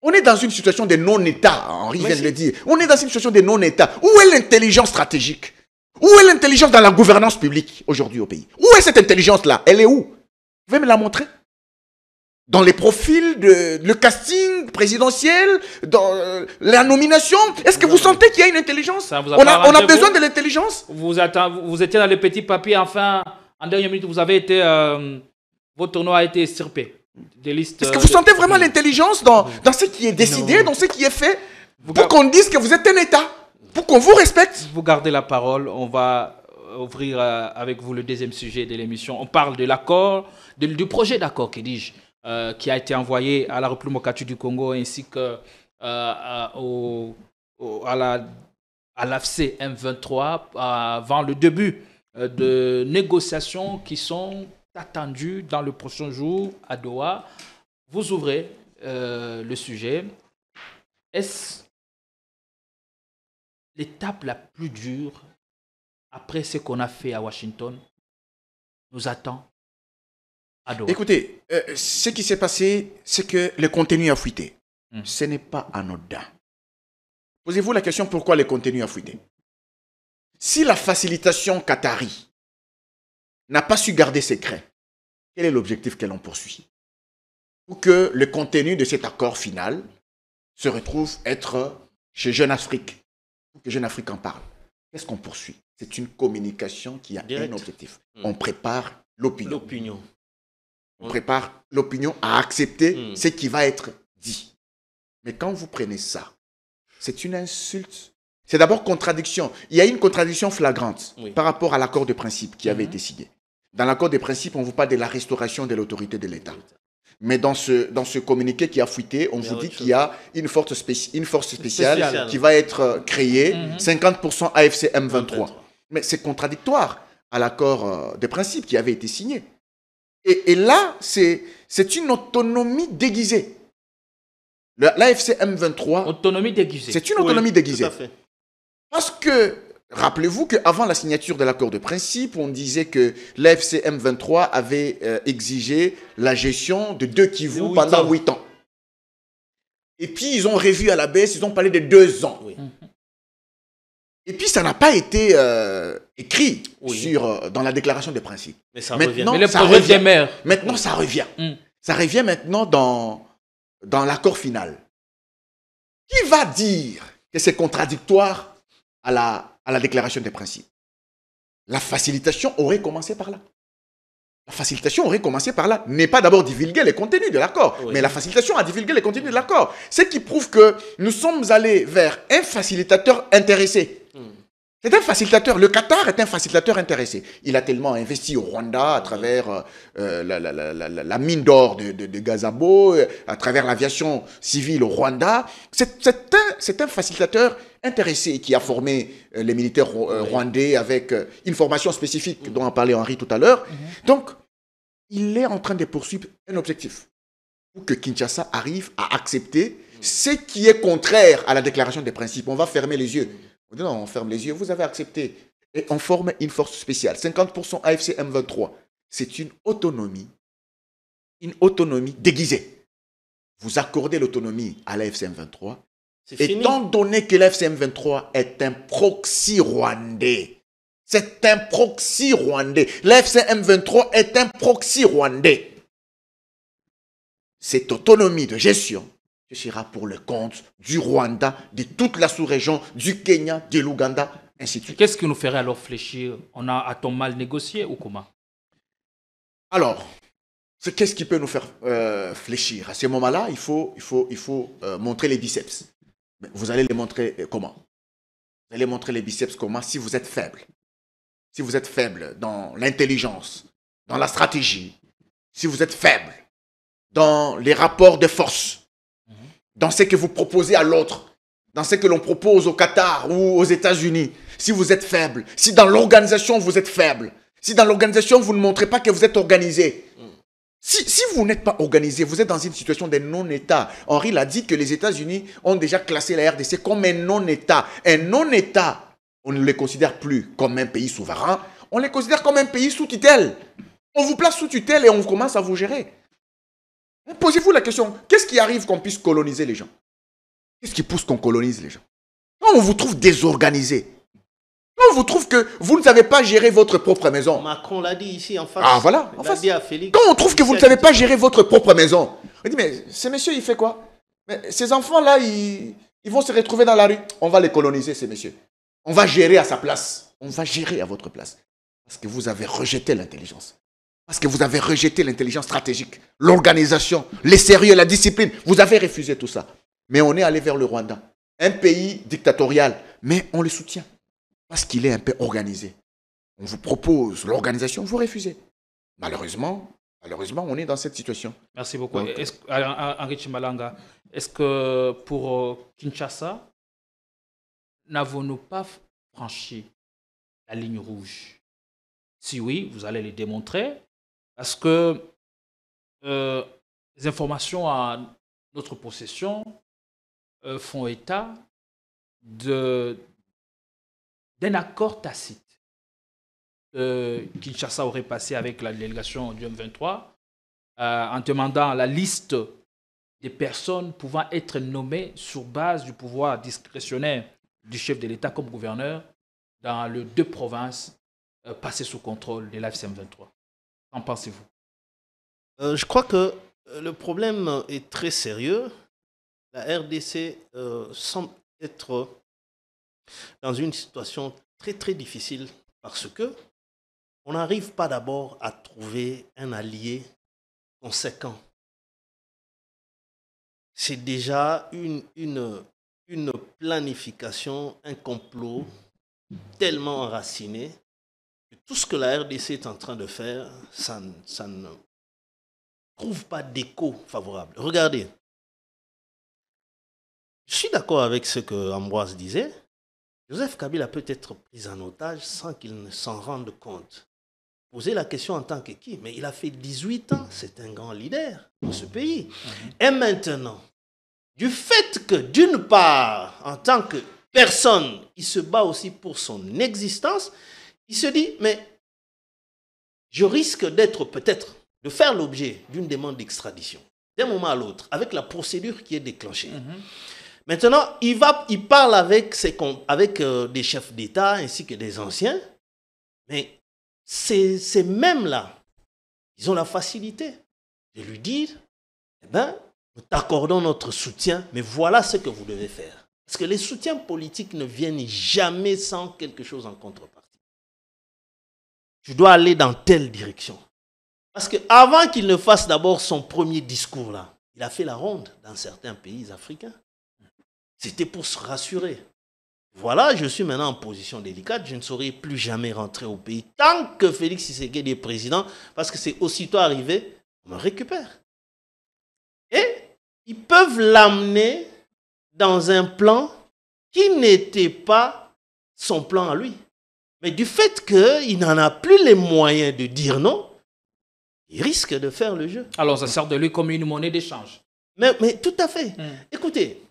[SPEAKER 1] On est dans une situation de non-État, Henri vient de le dire. On est dans une situation de non-État. Où est l'intelligence stratégique? Où est l'intelligence dans la gouvernance publique aujourd'hui au pays? Où est cette intelligence-là? Elle est où? Vous pouvez me la montrer? Dans les profils, le casting présidentiel, dans la nomination, est-ce que vous sentez qu'il y a une intelligence? On a besoin de l'intelligence?
[SPEAKER 2] Vous étiez dans les petits papiers, enfin, en dernière minute, votre tournoi a été estirpé.
[SPEAKER 1] Est-ce que vous sentez vraiment l'intelligence dans ce qui est décidé, dans ce qui est fait, pour qu'on dise que vous êtes un État, pour qu'on vous respecte?
[SPEAKER 2] Vous gardez la parole, on va ouvrir avec vous le deuxième sujet de l'émission. On parle de l'accord, du projet d'accord, que dis-je, qui a été envoyé à la République démocratique du Congo ainsi que à l'AFC M23 avant le début de négociations qui sont attendues dans le prochain jour à Doha. Vous ouvrez le sujet. Est-ce l'étape la plus dure après ce qu'on a fait à Washington nous attend?
[SPEAKER 1] Écoutez, ce qui s'est passé, c'est que le contenu a fuité. Ce n'est pas anodin. Posez-vous la question pourquoi le contenu a fuité. Si la facilitation qatari n'a pas su garder secret, quel est l'objectif qu'elle en poursuit? pour que le contenu de cet accord final se retrouve être chez Jeune Afrique, pour que Jeune Afrique en parle. Qu'est-ce qu'on poursuit? C'est une communication qui a un objectif. On prépare l'opinion. On prépare l'opinion à accepter ce qui va être dit. Mais quand vous prenez ça, c'est une insulte. C'est d'abord contradiction. Il y a une contradiction flagrante par rapport à l'accord de principe qui avait été signé. Dans l'accord de principe, on vous parle de la restauration de l'autorité de l'État. Mais dans ce communiqué qui a fuité, on vous dit qu'il y a une force spéciale qui va être créée, 50% AFC M23. Mais c'est contradictoire à l'accord de principe qui avait été signé. Et là, c'est une autonomie déguisée. L'AFC M23...
[SPEAKER 2] Autonomie déguisée.
[SPEAKER 1] C'est une autonomie déguisée.
[SPEAKER 3] Tout à fait.
[SPEAKER 1] Parce que, rappelez-vous qu'avant la signature de l'accord de principe, on disait que l'AFC M23 avait exigé la gestion de 2 Kivu pendant 8 ans. Et puis, ils ont revu à la baisse, ils ont parlé de 2 ans. Oui. Et puis, ça n'a pas été écrit dans la déclaration de principe.
[SPEAKER 3] Mais ça
[SPEAKER 1] maintenant,
[SPEAKER 3] revient.
[SPEAKER 2] Mais le projet des maires.
[SPEAKER 1] Maintenant, ça revient. Ça revient maintenant dans l'accord final. Qui va dire que c'est contradictoire à la déclaration des principes? La facilitation aurait commencé par là. La facilitation aurait commencé par là. N'est pas d'abord divulguer les contenus de l'accord, mais la facilitation a divulgué les contenus de l'accord. Ce qui prouve que nous sommes allés vers un facilitateur intéressé. C'est un facilitateur. Le Qatar est un facilitateur intéressé. Il a tellement investi au Rwanda à travers la mine d'or de Gazabo, à travers l'aviation civile au Rwanda. C'est un facilitateur intéressé qui a formé les militaires rwandais avec une formation spécifique dont a parlé Henri tout à l'heure. Donc, il est en train de poursuivre un objectif pour que Kinshasa arrive à accepter ce qui est contraire à la déclaration des principes. On va fermer les yeux. Non, on ferme les yeux, vous avez accepté. Et on forme une force spéciale. 50% AFC M23. C'est une autonomie déguisée. Vous accordez l'autonomie à l'AFC M23. Étant donné que l'AFC M23 est un proxy rwandais. C'est un proxy rwandais. L'AFC M23 est un proxy rwandais. Cette autonomie de gestion ce sera pour le compte du Rwanda, de toute la sous-région, du Kenya, de l'Ouganda, ainsi de suite.
[SPEAKER 2] Qu'est-ce qui nous ferait alors fléchir? A-t-on mal négocié ou comment?
[SPEAKER 1] Alors, qu'est-ce qui peut nous faire fléchir? À ce moment-là, il faut montrer les biceps. Mais vous allez les montrer comment? Vous allez montrer les biceps comment? Si vous êtes faible. Si vous êtes faible dans l'intelligence, dans la stratégie, si vous êtes faible dans les rapports de force, dans ce que vous proposez à l'autre, dans ce que l'on propose au Qatar ou aux États-Unis, si vous êtes faible, si dans l'organisation vous êtes faible, si dans l'organisation vous ne montrez pas que vous êtes organisé, si vous n'êtes pas organisé, vous êtes dans une situation de non-État. Henri l'a dit que les États-Unis ont déjà classé la RDC comme un non-État. Un non-État, on ne les considère plus comme un pays souverain, on les considère comme un pays sous tutelle. On vous place sous tutelle et on commence à vous gérer. Posez-vous la question, qu'est-ce qui arrive qu'on puisse coloniser les gens? Qu'est-ce qui pousse qu'on colonise les gens? Quand on vous trouve désorganisé, quand on vous trouve que vous ne savez pas gérer votre propre maison.
[SPEAKER 3] Macron l'a dit ici en face.
[SPEAKER 1] Ah voilà, en face.
[SPEAKER 3] Dit à Félix,
[SPEAKER 1] quand on trouve que vous ne savez pas gérer votre propre maison, on dit mais ce monsieur il fait quoi? Mais ces enfants-là, ils vont se retrouver dans la rue. On va les coloniser ces messieurs. On va gérer à sa place. On va gérer à votre place. Parce que vous avez rejeté l'intelligence. Parce que vous avez rejeté l'intelligence stratégique, l'organisation, les sérieux, la discipline. Vous avez refusé tout ça. Mais on est allé vers le Rwanda. Un pays dictatorial. Mais on le soutient. Parce qu'il est un peu organisé. On vous propose l'organisation, vous refusez. Malheureusement, on est dans cette situation.
[SPEAKER 2] Merci beaucoup. Henri Chimalanga, est-ce que pour Kinshasa, n'avons-nous pas franchi la ligne rouge? Si oui, vous allez les démontrer. Parce que les informations à notre possession font état d'un accord tacite que Kinshasa aurait passé avec la délégation du M23 en demandant la liste des personnes pouvant être nommées sur base du pouvoir discrétionnaire du chef de l'État comme gouverneur dans les 2 provinces passées sous contrôle de l'AFC M23. Qu'en pensez-vous?
[SPEAKER 3] Je crois que le problème est très sérieux. La RDC semble être dans une situation très très difficile parce que on n'arrive pas d'abord à trouver un allié conséquent. C'est déjà une planification, un complot tellement enraciné que tout ce que la RDC est en train de faire, ça ne trouve pas d'écho favorable. Regardez, je suis d'accord avec ce que Ambroise disait. Joseph Kabila peut être pris en otage sans qu'il ne s'en rende compte. Poser la question en tant que qui? Mais il a fait 18 ans, c'est un grand leader dans ce pays. Et maintenant, du fait que d'une part, en tant que personne, il se bat aussi pour son existence, il se dit, mais je risque d'être peut-être, de faire l'objet d'une demande d'extradition, d'un moment à l'autre, avec la procédure qui est déclenchée. Maintenant, il parle avec des chefs d'État ainsi que des anciens, mais ces mêmes-là, ils ont la facilité de lui dire, eh bien, nous t'accordons notre soutien, mais voilà ce que vous devez faire. Parce que les soutiens politiques ne viennent jamais sans quelque chose en contrepartie. Tu dois aller dans telle direction. Parce qu'avant qu'il ne fasse d'abord son premier discours là, il a fait la ronde dans certains pays africains. C'était pour se rassurer. Voilà, je suis maintenant en position délicate, je ne saurais plus jamais rentrer au pays tant que Félix Tshisekedi est président, parce que c'est aussitôt arrivé, on me récupère. Et ils peuvent l'amener dans un plan qui n'était pas son plan à lui. Mais du fait qu'il n'en a plus les moyens de dire non, il risque de faire le jeu.
[SPEAKER 2] Alors ça sert de lui comme une monnaie d'échange.
[SPEAKER 3] Mais tout à fait. Écoutez,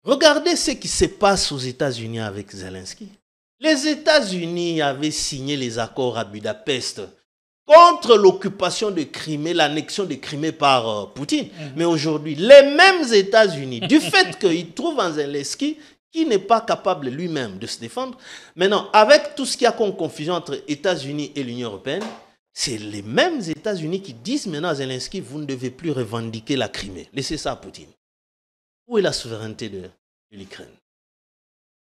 [SPEAKER 3] regardez ce qui se passe aux États-Unis avec Zelensky. Les États-Unis avaient signé les accords à Budapest contre l'occupation de Crimée, l'annexion de Crimée par Poutine. Mais aujourd'hui, les mêmes États-Unis, du fait qu'ils trouvent un Zelensky qui n'est pas capable lui-même de se défendre, maintenant, avec tout ce qu'il y a comme confusion entre États-Unis et l'Union européenne, c'est les mêmes États-Unis qui disent maintenant à Zelensky, vous ne devez plus revendiquer la Crimée. Laissez ça à Poutine. Où est la souveraineté de l'Ukraine?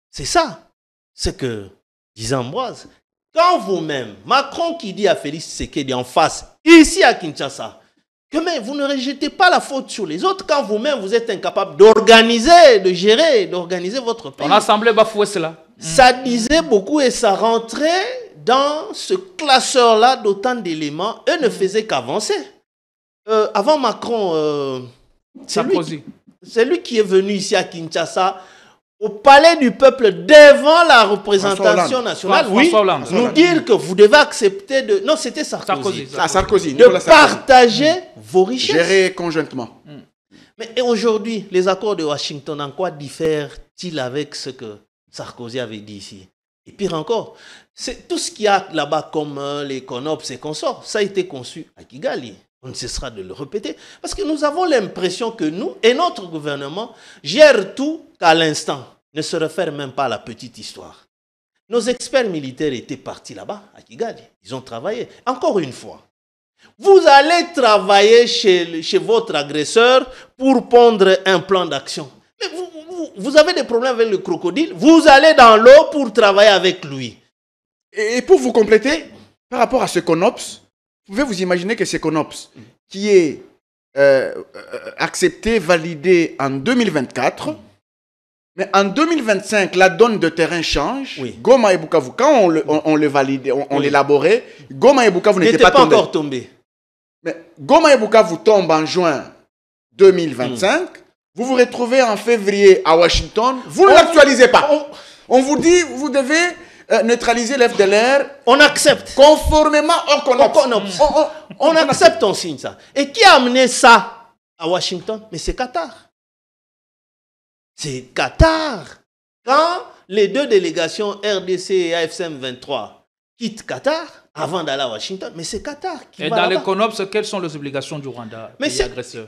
[SPEAKER 3] C'est ça, ce que disait Ambroise. Quand vous-même, Macron qui dit à Félix Tshisekedi en face, ici à Kinshasa, que mais vous ne rejetez pas la faute sur les autres quand vous-même vous êtes incapable d'organiser, de gérer, d'organiser votre pays.
[SPEAKER 2] On a semblé bafouer cela.
[SPEAKER 3] Ça disait beaucoup et ça rentrait dans ce classeur-là d'autant d'éléments et ne faisait qu'avancer. Avant Macron, c'est lui qui est venu ici à Kinshasa, au palais du peuple, devant la représentation nationale, nous dire que vous devez accepter de... Non, c'était Sarkozy.
[SPEAKER 1] Sarkozy.
[SPEAKER 3] De partager vos richesses.
[SPEAKER 1] Gérer conjointement.
[SPEAKER 3] Mais aujourd'hui, les accords de Washington, en quoi diffèrent-ils avec ce que Sarkozy avait dit ici? Et pire encore, c'est tout ce qu'il y a là-bas comme les CONOPS et consorts, ça a été conçu à Kigali. On ne cessera de le répéter. Parce que nous avons l'impression que nous et notre gouvernement gèrent tout qu'à l'instant. Ne se réfère même pas à la petite histoire. Nos experts militaires étaient partis là-bas, à Kigali. Ils ont travaillé. Encore une fois, vous allez travailler chez votre agresseur pour pondre un plan d'action. Mais vous avez des problèmes avec le crocodile. Vous allez dans l'eau pour travailler avec lui.
[SPEAKER 1] Et pour vous compléter, par rapport à ce CONOPS, vous pouvez vous imaginer que ce CONOPS, qui est accepté, validé en 2024, mais en 2025, la donne de terrain change. Oui. Goma et Bukavu, quand on le validait, on l'élaborait, Goma et Bukavu n'étaient pas
[SPEAKER 3] encore tombés.
[SPEAKER 1] Mais Goma et Bukavu tombent en juin 2025. Vous vous retrouvez en février à Washington. Vous ne l'actualisez pas. On vous dit, vous devez neutraliser l'FDLR.
[SPEAKER 3] On accepte.
[SPEAKER 1] Conformément au CONOPS.
[SPEAKER 3] On accepte, on signe ça. Et qui a amené ça à Washington? Mais c'est Qatar. C'est Qatar. Quand les deux délégations RDC et AFCM 23 quittent Qatar, avant d'aller à Washington, mais c'est Qatar qui va
[SPEAKER 2] là-bas. Et dans les CONOPS, quelles sont les obligations du Rwanda, pays agresseur?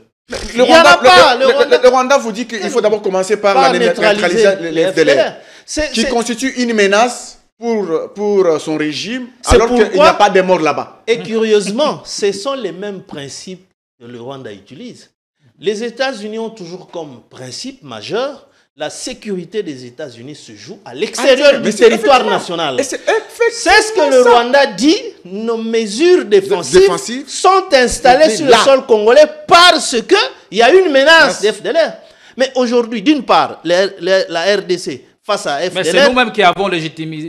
[SPEAKER 1] Le Rwanda vous dit qu'il faut d'abord commencer par neutraliser les FDLR, qui constitue une menace pour son régime, alors qu'il n'y a pas de morts là-bas.
[SPEAKER 3] Et curieusement, ce sont les mêmes principes que le Rwanda utilise. Les États-Unis ont toujours comme principe majeur la sécurité des États-Unis se joue à l'extérieur du territoire national. C'est ce que le Rwanda dit. Nos mesures défensives sont installées sur le sol congolais parce qu'il y a une menace des FDLR. Mais aujourd'hui, d'une part, la RDC face à FDLR...
[SPEAKER 2] Mais c'est nous-mêmes qui avons légitimé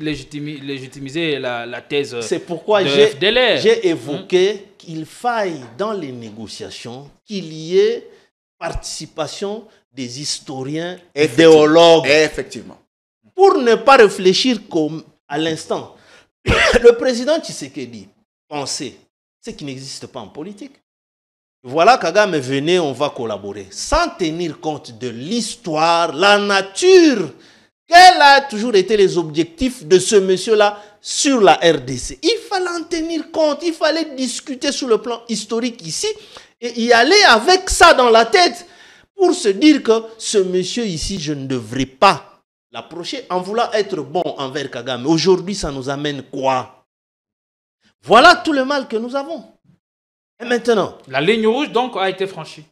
[SPEAKER 2] la thèse de FDLR.
[SPEAKER 3] C'est pourquoi j'ai évoqué qu'il faille dans les négociations qu'il y ait participation des historiens, idéologues.
[SPEAKER 1] Effectivement.
[SPEAKER 3] Pour ne pas réfléchir comme à l'instant. Le président Tshisekedi pensait ce qui n'existe pas en politique. Voilà, Kagame, venez, on va collaborer. Sans tenir compte de l'histoire, la nature, quels ont toujours été les objectifs de ce monsieur-là sur la RDC. Il fallait en tenir compte, il fallait discuter sur le plan historique ici et y aller avec ça dans la tête pour se dire que ce monsieur ici, je ne devrais pas l'approcher en voulant être bon envers Kagame. Aujourd'hui, ça nous amène quoi? Voilà tout le mal que nous avons. Et maintenant...
[SPEAKER 2] La ligne rouge, donc, a été franchie.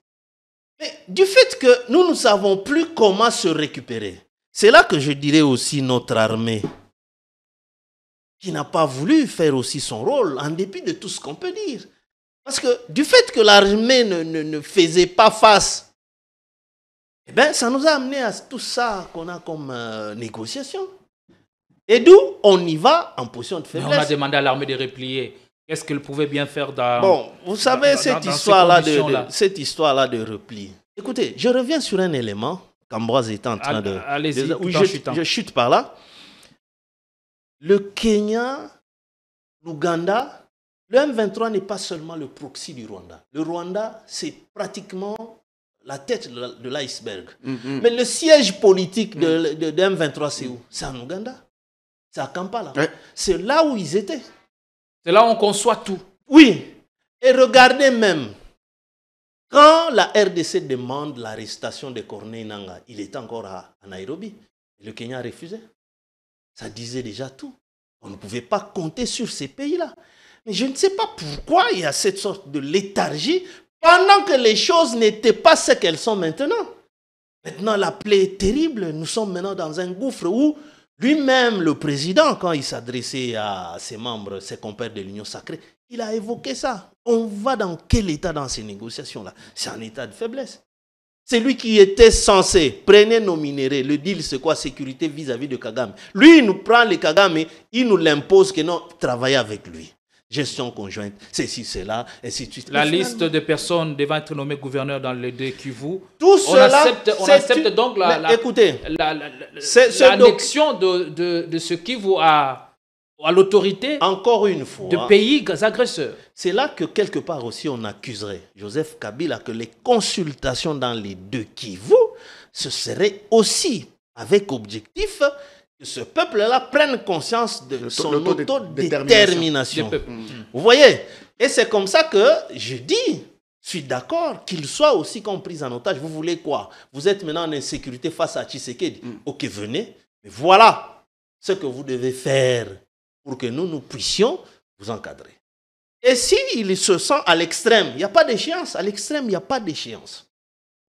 [SPEAKER 3] Mais du fait que nous ne savons plus comment se récupérer, c'est là que je dirais aussi notre armée, qui n'a pas voulu faire aussi son rôle, en dépit de tout ce qu'on peut dire. Parce que du fait que l'armée ne faisait pas face, eh bien, ça nous a amené à tout ça qu'on a comme négociation. Et d'où on y va en position de faiblesse.
[SPEAKER 2] Mais on a demandé à l'armée de replier. Qu'est-ce qu'elle pouvait bien faire dans...
[SPEAKER 3] Bon, vous savez, cette histoire-là de repli. Écoutez, je reviens sur un élément qu'Ambroise est en train de...
[SPEAKER 2] Allez-y,
[SPEAKER 3] je chute par là. Le Kenya, l'Ouganda, le M23 n'est pas seulement le proxy du Rwanda. Le Rwanda, c'est pratiquement la tête de l'iceberg. Mais le siège politique de M23, c'est où? C'est en Ouganda. C'est à Kampala. Ouais. C'est là où ils étaient.
[SPEAKER 2] C'est là où on conçoit tout.
[SPEAKER 3] Oui. Et regardez même, quand la RDC demande l'arrestation de Corneille Nangaa, il était encore à Nairobi. Et le Kenya a refusé. Ça disait déjà tout. On ne pouvait pas compter sur ces pays-là. Mais je ne sais pas pourquoi il y a cette sorte de léthargie pendant que les choses n'étaient pas ce qu'elles sont maintenant. Maintenant, la plaie est terrible. Nous sommes maintenant dans un gouffre où lui-même, le président, quand il s'adressait à ses membres, ses compères de l'Union sacrée, il a évoqué ça. On va dans quel état dans ces négociations-là? C'est un état de faiblesse. C'est lui qui était censé, prenez nos minéraux, le deal c'est quoi? Sécurité vis-à-vis de Kagame. Lui, il nous prend le Kagame, il nous l'impose que non, travailler avec lui. Gestion conjointe, ceci, cela, ainsi de suite.
[SPEAKER 2] La liste de personnes devant être nommées gouverneurs dans les deux Kivu.
[SPEAKER 3] Tout cela,
[SPEAKER 2] on accepte donc l'annexion de ce Kivu à l'autorité.
[SPEAKER 3] Encore une fois,
[SPEAKER 2] de pays agresseurs.
[SPEAKER 3] C'est là que quelque part aussi on accuserait Joseph Kabila que les consultations dans les deux Kivu, ce serait aussi avec objectif que ce peuple-là prenne conscience de son autodétermination. Vous voyez? Et c'est comme ça que je dis, je suis d'accord qu'il soit aussi compris en otage. Vous voulez quoi? Vous êtes maintenant en insécurité face à Tshisekedi. Ok, venez. Mais voilà ce que vous devez faire pour que nous puissions vous encadrer. Et s'il se sent à l'extrême, il n'y a pas d'échéance. À l'extrême, il n'y a pas d'échéance.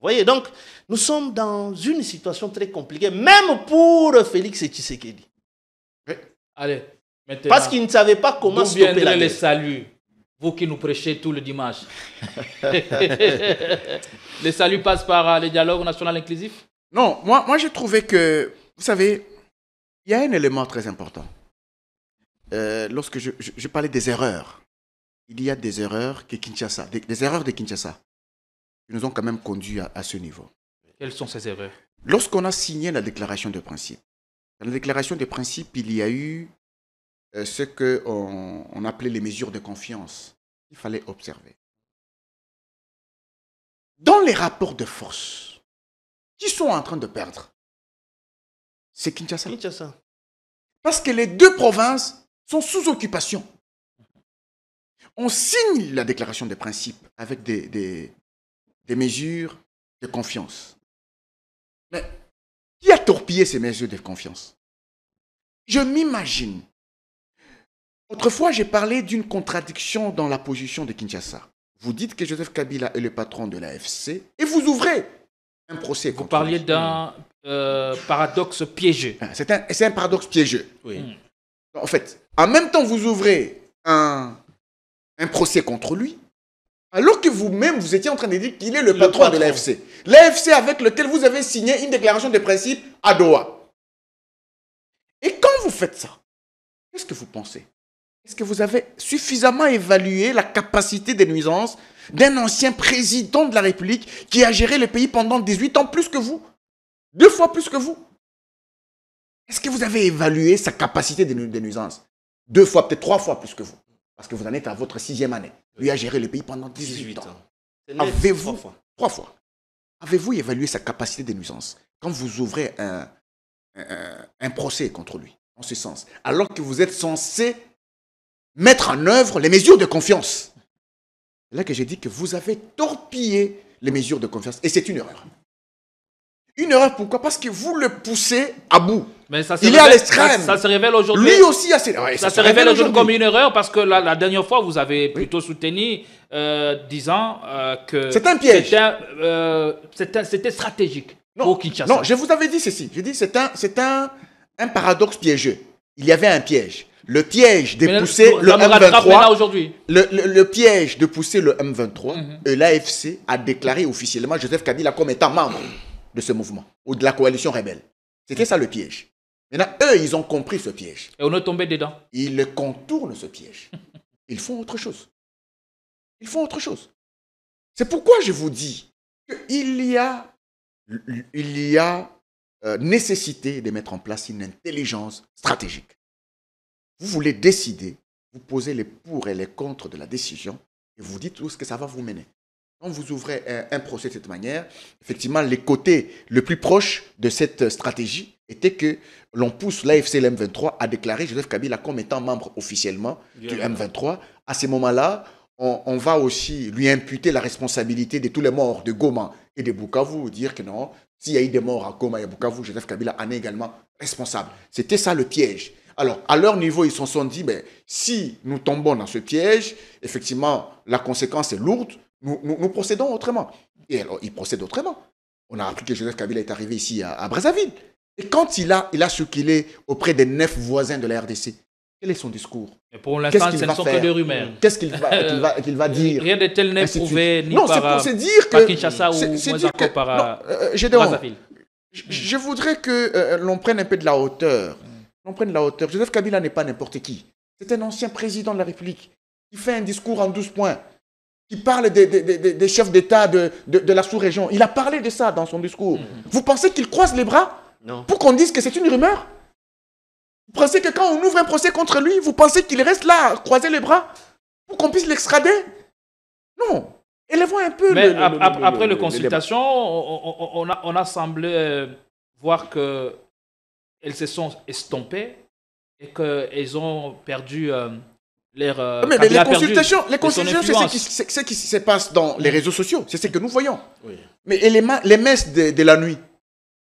[SPEAKER 3] Vous voyez, donc, nous sommes dans une situation très compliquée, même pour Félix Tshisekedi.
[SPEAKER 2] Allez, maintenant,
[SPEAKER 3] parce qu'il ne savait pas comment stopper la guerre.
[SPEAKER 2] Les saluts, vous qui nous prêchez tout le dimanche. Les saluts passent par le dialogue national inclusif?
[SPEAKER 1] Non, moi j'ai trouvé que, vous savez, il y a un élément très important. Lorsque je parlais des erreurs, il y a des erreurs que Kinshasa, des erreurs de Kinshasa, qui nous ont quand même conduits à ce niveau.
[SPEAKER 2] Quelles sont ces erreurs?
[SPEAKER 1] Lorsqu'on a signé la déclaration de principe, dans la déclaration de principe, il y a eu ce qu'on appelait les mesures de confiance. Il fallait observer. Dans les rapports de force, qui sont en train de perdre? C'est Kinshasa. Parce que les deux provinces sont sous occupation. On signe la déclaration de principe avec des mesures de confiance. Mais qui a torpillé ces mesures de confiance? Je m'imagine. Autrefois, j'ai parlé d'une contradiction dans la position de Kinshasa. vous dites que Joseph Kabila est le patron de l'AFC et vous ouvrez un procès contre lui.
[SPEAKER 2] Vous parliez d'un paradoxe piégeux.
[SPEAKER 1] C'est un paradoxe piégeux.
[SPEAKER 3] Oui.
[SPEAKER 1] En fait, en même temps, vous ouvrez un procès contre lui, alors que vous-même, vous étiez en train de dire qu'il est le patron de l'AFC. L'AFC avec lequel vous avez signé une déclaration de principe à Doha. Et quand vous faites ça, qu'est-ce que vous pensez? Est-ce que vous avez suffisamment évalué la capacité de nuisance d'un ancien président de la République qui a géré le pays pendant 18 ans plus que vous? 2 fois plus que vous? Est-ce que vous avez évalué sa capacité de nuisance? 2 fois, peut-être 3 fois plus que vous. Parce que vous en êtes à votre 6e année. Lui a géré le pays pendant 18 ans. Avez-vous, 3 fois, avez-vous évalué sa capacité de nuisance quand vous ouvrez un procès contre lui, en ce sens, alors que vous êtes censé mettre en œuvre les mesures de confiance? C'est là que j'ai dit que vous avez torpillé les mesures de confiance. Et c'est une erreur. Une erreur, pourquoi? Parce que vous le poussez à bout.
[SPEAKER 2] Mais ça
[SPEAKER 1] Il est à l'extrême.
[SPEAKER 2] Ça se révèle aujourd'hui.
[SPEAKER 1] Lui aussi a ses... Ouais,
[SPEAKER 2] ça se révèle aujourd'hui comme une erreur parce que la dernière fois, vous avez plutôt soutenu, disant que...
[SPEAKER 1] C'est un piège.
[SPEAKER 2] C'était stratégique pour Kinshasa.
[SPEAKER 1] Non, je vous avais dit ceci. Je dis c'est un paradoxe piégeux. Il y avait un piège. Le piège de pousser le M23. Le piège de pousser le M23. Et l'AFC a déclaré officiellement Joseph Kabila comme étant membre de ce mouvement ou de la coalition rebelle. C'était ça le piège. Maintenant, eux, ils ont compris ce piège.
[SPEAKER 2] Et on est tombé dedans.
[SPEAKER 1] Ils contournent ce piège. Ils font autre chose. Ils font autre chose. C'est pourquoi je vous dis qu'il y a nécessité de mettre en place une intelligence stratégique. Vous voulez décider, vous posez les pour et les contre de la décision et vous dites où est-ce que ça va vous mener. Quand vous ouvrez un procès de cette manière, effectivement, les côtés les plus proches de cette stratégie étaient que l'on pousse l'AFC et l'M23 à déclarer Joseph Kabila comme étant membre officiellement du M23. À ce moment-là, on va aussi lui imputer la responsabilité de tous les morts de Goma et de Bukavu, dire que non, s'il y a eu des morts à Goma et à Bukavu, Joseph Kabila en est également responsable. C'était ça le piège. Alors, à leur niveau, ils se sont dit, ben, si nous tombons dans ce piège, effectivement, la conséquence est lourde, nous procédons autrement. Et alors, ils procèdent autrement. On a appris que Joseph Kabila est arrivé ici à Brazzaville. Et quand il a circulé auprès des 9 voisins de la RDC, quel est son discours?
[SPEAKER 2] Et pour l'instant, ce ne sont que des rumeurs.
[SPEAKER 1] Qu'est-ce qu'il va dire?
[SPEAKER 2] Rien de tel n'est prouvé, ni
[SPEAKER 1] non,
[SPEAKER 2] par,
[SPEAKER 1] c'est pour se dire
[SPEAKER 2] par
[SPEAKER 1] que,
[SPEAKER 2] Kinshasa ou moins encore par Brazzaville.
[SPEAKER 1] Je voudrais que l'on prenne un peu de la hauteur. On prenne la hauteur. Joseph Kabila n'est pas n'importe qui. C'est un ancien président de la République qui fait un discours en 12 points, qui parle des chefs d'État de la sous-région. Il a parlé de ça dans son discours. Vous pensez qu'il croise les bras pour qu'on dise que c'est une rumeur? Vous pensez que quand on ouvre un procès contre lui, vous pensez qu'il reste là, croiser les bras, pour qu'on puisse l'extrader? Non. Élevons un peu
[SPEAKER 2] après les consultations, on a semblé voir que elles se sont estompées et qu'elles ont perdu leur...
[SPEAKER 1] mais les consultations, c'est ce qui se passe dans les réseaux sociaux. C'est ce que nous voyons. Oui. Mais et les messes de la nuit,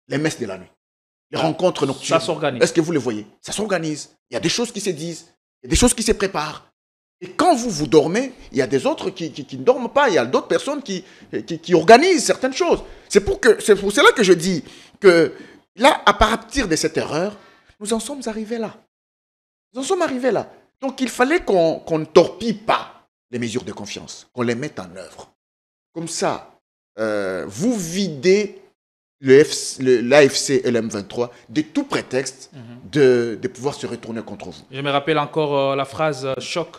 [SPEAKER 1] les rencontres nocturnes,
[SPEAKER 2] ça s'organise.
[SPEAKER 1] Est-ce que vous les voyez? Ça s'organise. Il y a des choses qui se disent, il y a des choses qui se préparent. Et quand vous dormez, il y a des autres qui ne dorment pas. Il y a d'autres personnes qui organisent certaines choses. C'est pour cela que je dis que là, à partir de cette erreur, nous en sommes arrivés là. Donc, il fallait qu'on ne torpille pas les mesures de confiance, qu'on les mette en œuvre. Comme ça, vous videz l'AFC et le M23 de tout prétexte de pouvoir se retourner contre vous.
[SPEAKER 2] Je me rappelle encore la phrase choc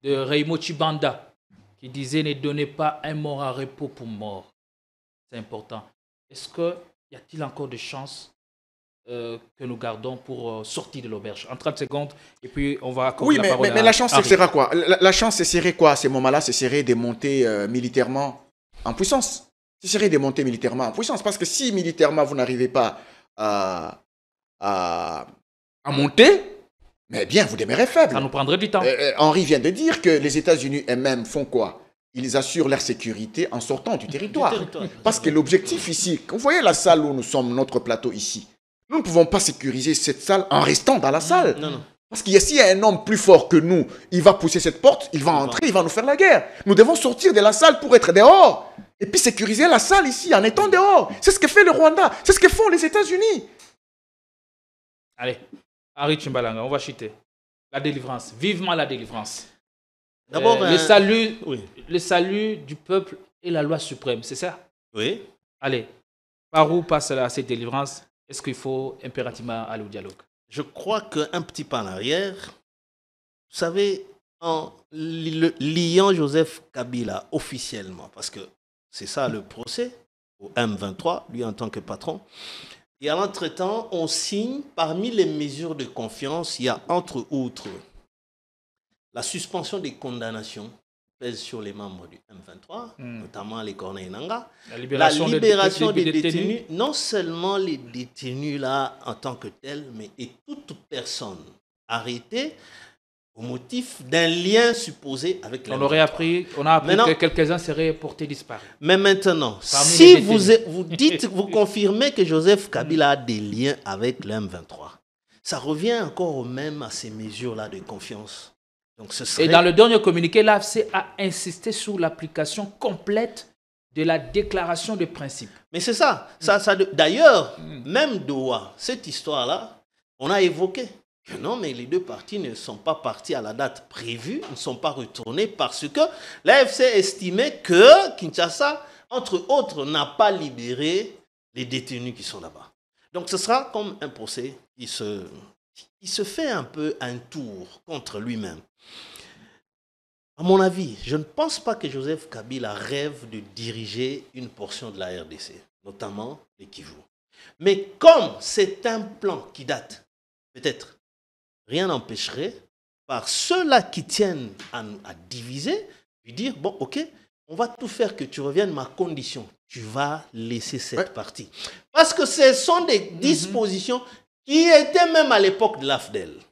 [SPEAKER 2] de Raymond Chibanda qui disait « Ne donnez pas un mort à repos pour mort ». C'est important. Est-ce qu'il y a-t-il encore de chances que nous gardons pour sortir de l'auberge? En 30 secondes, et puis on va accorder la parole.
[SPEAKER 1] Mais la chance, ce serait quoi? La chance, ce serait quoi à ce moment-là? Ce serait de monter militairement en puissance. Ce serait de monter militairement en puissance. Parce que si militairement, vous n'arrivez pas à monter, mais bien, vous demeurez faible.
[SPEAKER 2] Ça nous prendrait du temps.
[SPEAKER 1] Henri vient de dire que les États-Unis eux-mêmes font quoi? Ils assurent leur sécurité en sortant du territoire. Parce que l'objectif ici, vous voyez la salle où nous sommes, notre plateau ici, nous ne pouvons pas sécuriser cette salle en restant dans la salle. Non. Parce qu'il y a s'il y a un homme plus fort que nous, il va pousser cette porte, il va entrer, il va nous faire la guerre. Nous devons sortir de la salle pour être dehors. Et puis sécuriser la salle ici en étant dehors. C'est ce que fait le Rwanda. C'est ce que font les États-Unis.
[SPEAKER 2] Allez, Henri Tchimbalanga, on va chuter. La délivrance, vivement la délivrance.
[SPEAKER 3] D'abord,
[SPEAKER 2] le salut,
[SPEAKER 3] oui.
[SPEAKER 2] Le salut du peuple et la loi suprême, c'est ça?
[SPEAKER 3] Oui.
[SPEAKER 2] Allez, par où passe cette délivrance? Est-ce qu'il faut impérativement aller au dialogue?
[SPEAKER 3] Je crois qu'un petit pas en arrière, vous savez, en liant Joseph Kabila officiellement, parce que c'est ça le procès, au M23, lui en tant que patron, et à l'entretemps, on signe, parmi les mesures de confiance, il y a entre autres la suspension des condamnations pèse sur les membres du M23, notamment les Corneille Nangaa. La libération des détenus, non seulement les détenus là en tant que tels, mais et toute personne arrêtée au motif d'un lien supposé avec les M23.
[SPEAKER 2] On a appris que quelques-uns seraient portés disparus. Mais
[SPEAKER 3] maintenant, si vous dites, vous confirmez que Joseph Kabila a des liens avec le M23, ça revient encore au même à ces mesures-là de confiance. Donc,
[SPEAKER 2] Et dans le dernier communiqué, l'AFC a insisté sur l'application complète de la déclaration de principe.
[SPEAKER 3] Mais c'est ça. D'ailleurs, même Doha, cette histoire-là, on a évoqué que non, mais les deux parties ne sont pas partis à la date prévue, ne sont pas retournés parce que l'AFC estimait que Kinshasa, entre autres, n'a pas libéré les détenus qui sont là-bas. Donc ce sera comme un procès. Il se fait un peu un tour contre lui-même. À mon avis, je ne pense pas que Joseph Kabila rêve de diriger une portion de la RDC, notamment les Kivu. Mais comme c'est un plan qui date, peut-être, rien n'empêcherait, par ceux-là qui tiennent à diviser, lui dire, bon, ok, on va tout faire que tu reviennes, ma condition, tu vas laisser cette partie. Parce que ce sont des dispositions qui étaient même à l'époque de l'AFDEL.
[SPEAKER 2] Il ne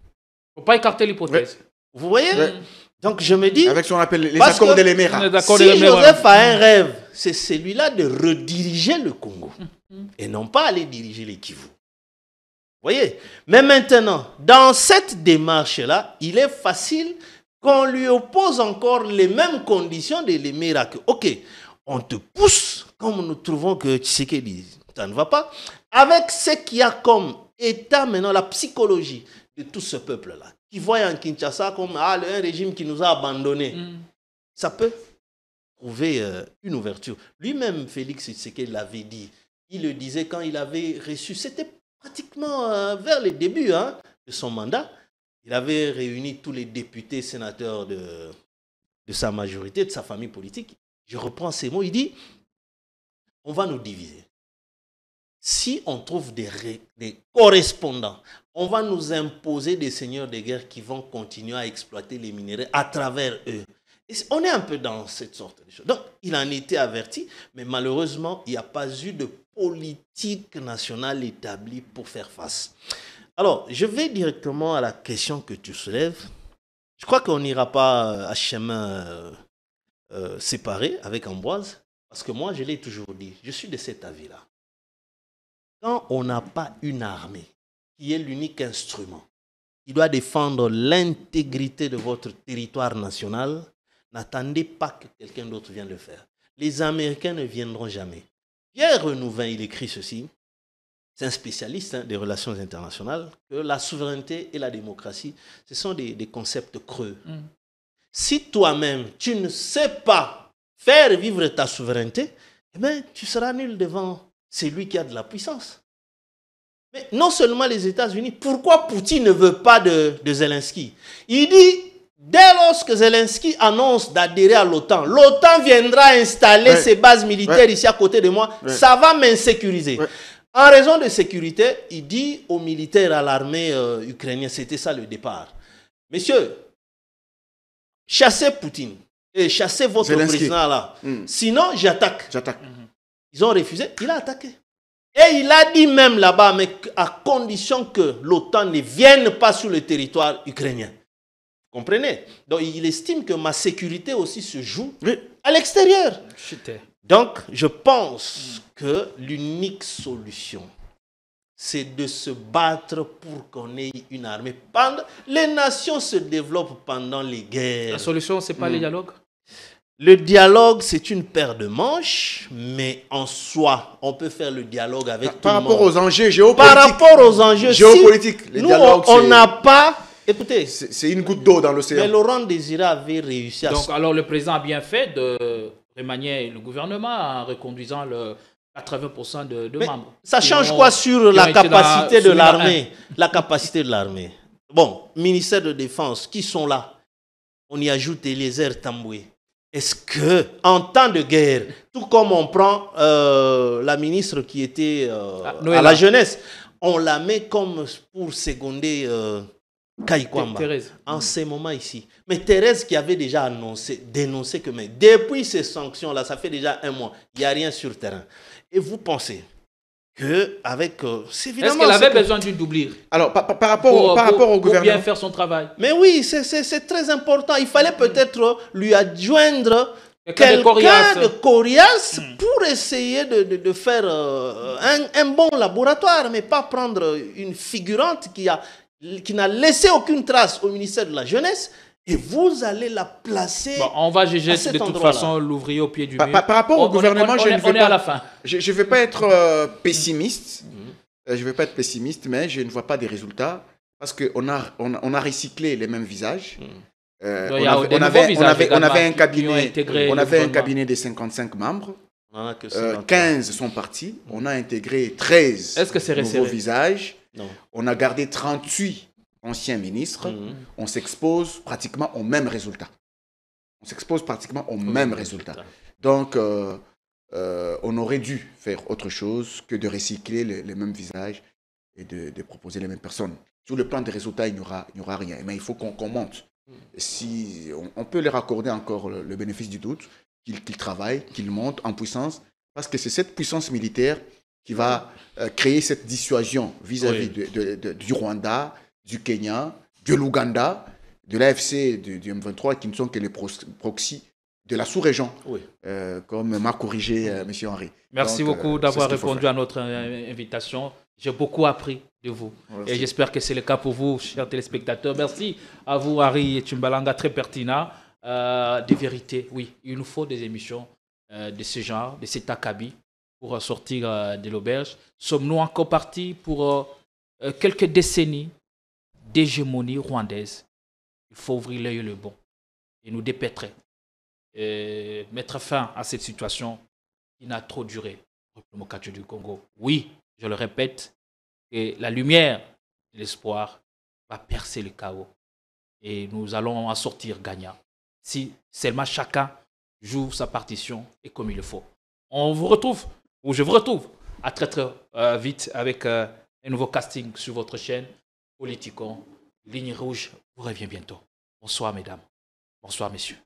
[SPEAKER 2] faut pas écarter l'hypothèse.
[SPEAKER 3] Vous voyez? Donc je me dis...
[SPEAKER 1] Avec ce qu'on appelle les accords de l'Émirat.
[SPEAKER 3] Si Joseph a un rêve, c'est celui-là de rediriger le Congo. Et non pas aller diriger les Kivu. Vous voyez? Mais maintenant, dans cette démarche-là, il est facile qu'on lui oppose encore les mêmes conditions de l'Émirat. Ok, on te pousse, comme nous trouvons que Tshisekedi, ça ne va pas, avec ce qu'il y a comme état maintenant, la psychologie de tout ce peuple-là, qui voit en Kinshasa comme un régime qui nous a abandonnés. Ça peut trouver une ouverture. Lui-même, Félix Tshisekedi l'avait dit. Il le disait quand il avait reçu, c'était pratiquement vers les débuts de son mandat, il avait réuni tous les députés, sénateurs de sa majorité, de sa famille politique. Je reprends ces mots, il dit, on va nous diviser. Si on trouve des correspondants, on va nous imposer des seigneurs de guerre qui vont continuer à exploiter les minéraux à travers eux. Et on est un peu dans cette sorte de choses. Donc, il en était averti, mais malheureusement, il n'y a pas eu de politique nationale établie pour faire face. Alors, je vais directement à la question que tu soulèves. Je crois qu'on n'ira pas à chemin séparé avec Ambroise, parce que moi, je l'ai toujours dit, je suis de cet avis-là. Quand on n'a pas une armée qui est l'unique instrument qui doit défendre l'intégrité de votre territoire national, n'attendez pas que quelqu'un d'autre vienne le faire. Les Américains ne viendront jamais. Pierre Renouvin, il écrit ceci, c'est un spécialiste des relations internationales, que la souveraineté et la démocratie, ce sont des concepts creux. Si toi-même, tu ne sais pas faire vivre ta souveraineté, eh bien, tu seras nul devant celui qui a de la puissance. Mais non seulement les États-Unis, pourquoi Poutine ne veut pas de Zelensky? Il dit, dès lors que Zelensky annonce d'adhérer à l'OTAN, l'OTAN viendra installer ses bases militaires ici à côté de moi, ça va m'insécuriser. En raison de sécurité, il dit aux militaires, à l'armée ukrainienne, c'était ça le départ. Messieurs, chassez Poutine et chassez votre président là. Sinon, j'attaque. Ils ont refusé, il a attaqué. Et il a dit même là-bas, mais à condition que l'OTAN ne vienne pas sur le territoire ukrainien. Vous comprenez? Donc il estime que ma sécurité aussi se joue à l'extérieur. Donc je pense que l'unique solution, c'est de se battre pour qu'on ait une armée. Les nations se développent pendant les guerres.
[SPEAKER 2] La solution, ce n'est pas le dialogue?
[SPEAKER 3] Le dialogue, c'est une paire de manches, mais en soi, on peut faire le dialogue avec tout le monde.
[SPEAKER 1] Par rapport aux enjeux géopolitiques.
[SPEAKER 3] Par rapport aux enjeux
[SPEAKER 1] géopolitiques.
[SPEAKER 3] Si nous, on n'a pas... Écoutez,
[SPEAKER 1] c'est une goutte d'eau dans l'océan.
[SPEAKER 3] Mais Laurent Désiré avait réussi à...
[SPEAKER 2] Donc, alors, le président a bien fait de remanier le gouvernement en reconduisant le 80% de membres.
[SPEAKER 3] Ça change quoi sur la capacité de l'armée? La capacité de l'armée. Bon, ministère de Défense, qui sont là? On y ajoute Eliezer Tamboué. Est-ce que, en temps de guerre, tout comme on prend la ministre qui était à la jeunesse, on la met comme pour seconder Kaikwamba en ces moments ici. Mais Thérèse qui avait déjà dénoncé que mais depuis ces sanctions-là, ça fait déjà 1 mois, il n'y a rien sur le terrain. Et vous pensez qu'avec...
[SPEAKER 2] Est-ce qu'elle avait besoin d'une doublure?
[SPEAKER 1] Alors, par rapport au gouvernement...
[SPEAKER 2] Pour bien faire son travail.
[SPEAKER 3] Mais oui, c'est très important. Il fallait peut-être lui adjoindre quelqu'un de coriace pour essayer de faire un bon laboratoire, mais pas prendre une figurante qui n'a laissé aucune trace au ministère de la Jeunesse. Et vous allez la placer.
[SPEAKER 2] Bon, on va juger de toute façon l'ouvrier au pied du mur.
[SPEAKER 1] Par rapport au gouvernement, je ne vais pas être pessimiste. Je ne vais pas être pessimiste, mais je ne vois pas des résultats parce qu'on a recyclé les mêmes visages. On avait un cabinet de 55 membres. 15 sont partis. On a intégré 13 nouveaux visages.
[SPEAKER 3] Non.
[SPEAKER 1] On a gardé 38 anciens ministres, on s'expose pratiquement aux mêmes résultats. Donc, on aurait dû faire autre chose que de recycler les mêmes visages et de proposer les mêmes personnes. Sur le plan des résultats, il n'y aura rien. Mais il faut qu'on monte. Si on peut leur accorder encore le bénéfice du doute, qu'ils travaillent, qu'ils montent en puissance, parce que c'est cette puissance militaire qui va créer cette dissuasion vis-à-vis du Rwanda, du Kenya, de l'Ouganda, de l'AFC, du M23, qui ne sont que les proxys de la sous-région, comme m'a corrigé M. Henry.
[SPEAKER 2] Merci beaucoup d'avoir répondu à notre invitation. J'ai beaucoup appris de vous. Merci. Et j'espère que c'est le cas pour vous, chers téléspectateurs. Merci à vous, Harry et Chimbalanga, très pertinent. Des vérités, oui, il nous faut des émissions de ce genre, de cet acabit, pour sortir de l'auberge. Sommes-nous encore partis pour quelques décennies d'hégémonie rwandaise? Il faut ouvrir l'œil le bon et nous dépêtrer. Et mettre fin à cette situation qui n'a trop duré. Le Mokatcho du Congo. Oui, je le répète, et la lumière de l'espoir va percer le chaos. Et nous allons en sortir gagnants. Si seulement chacun joue sa partition et comme il le faut. On vous retrouve, ou je vous retrouve, à très vite avec un nouveau casting sur votre chaîne. Politikon, Ligne Rouge vous revient bientôt. Bonsoir mesdames, bonsoir messieurs.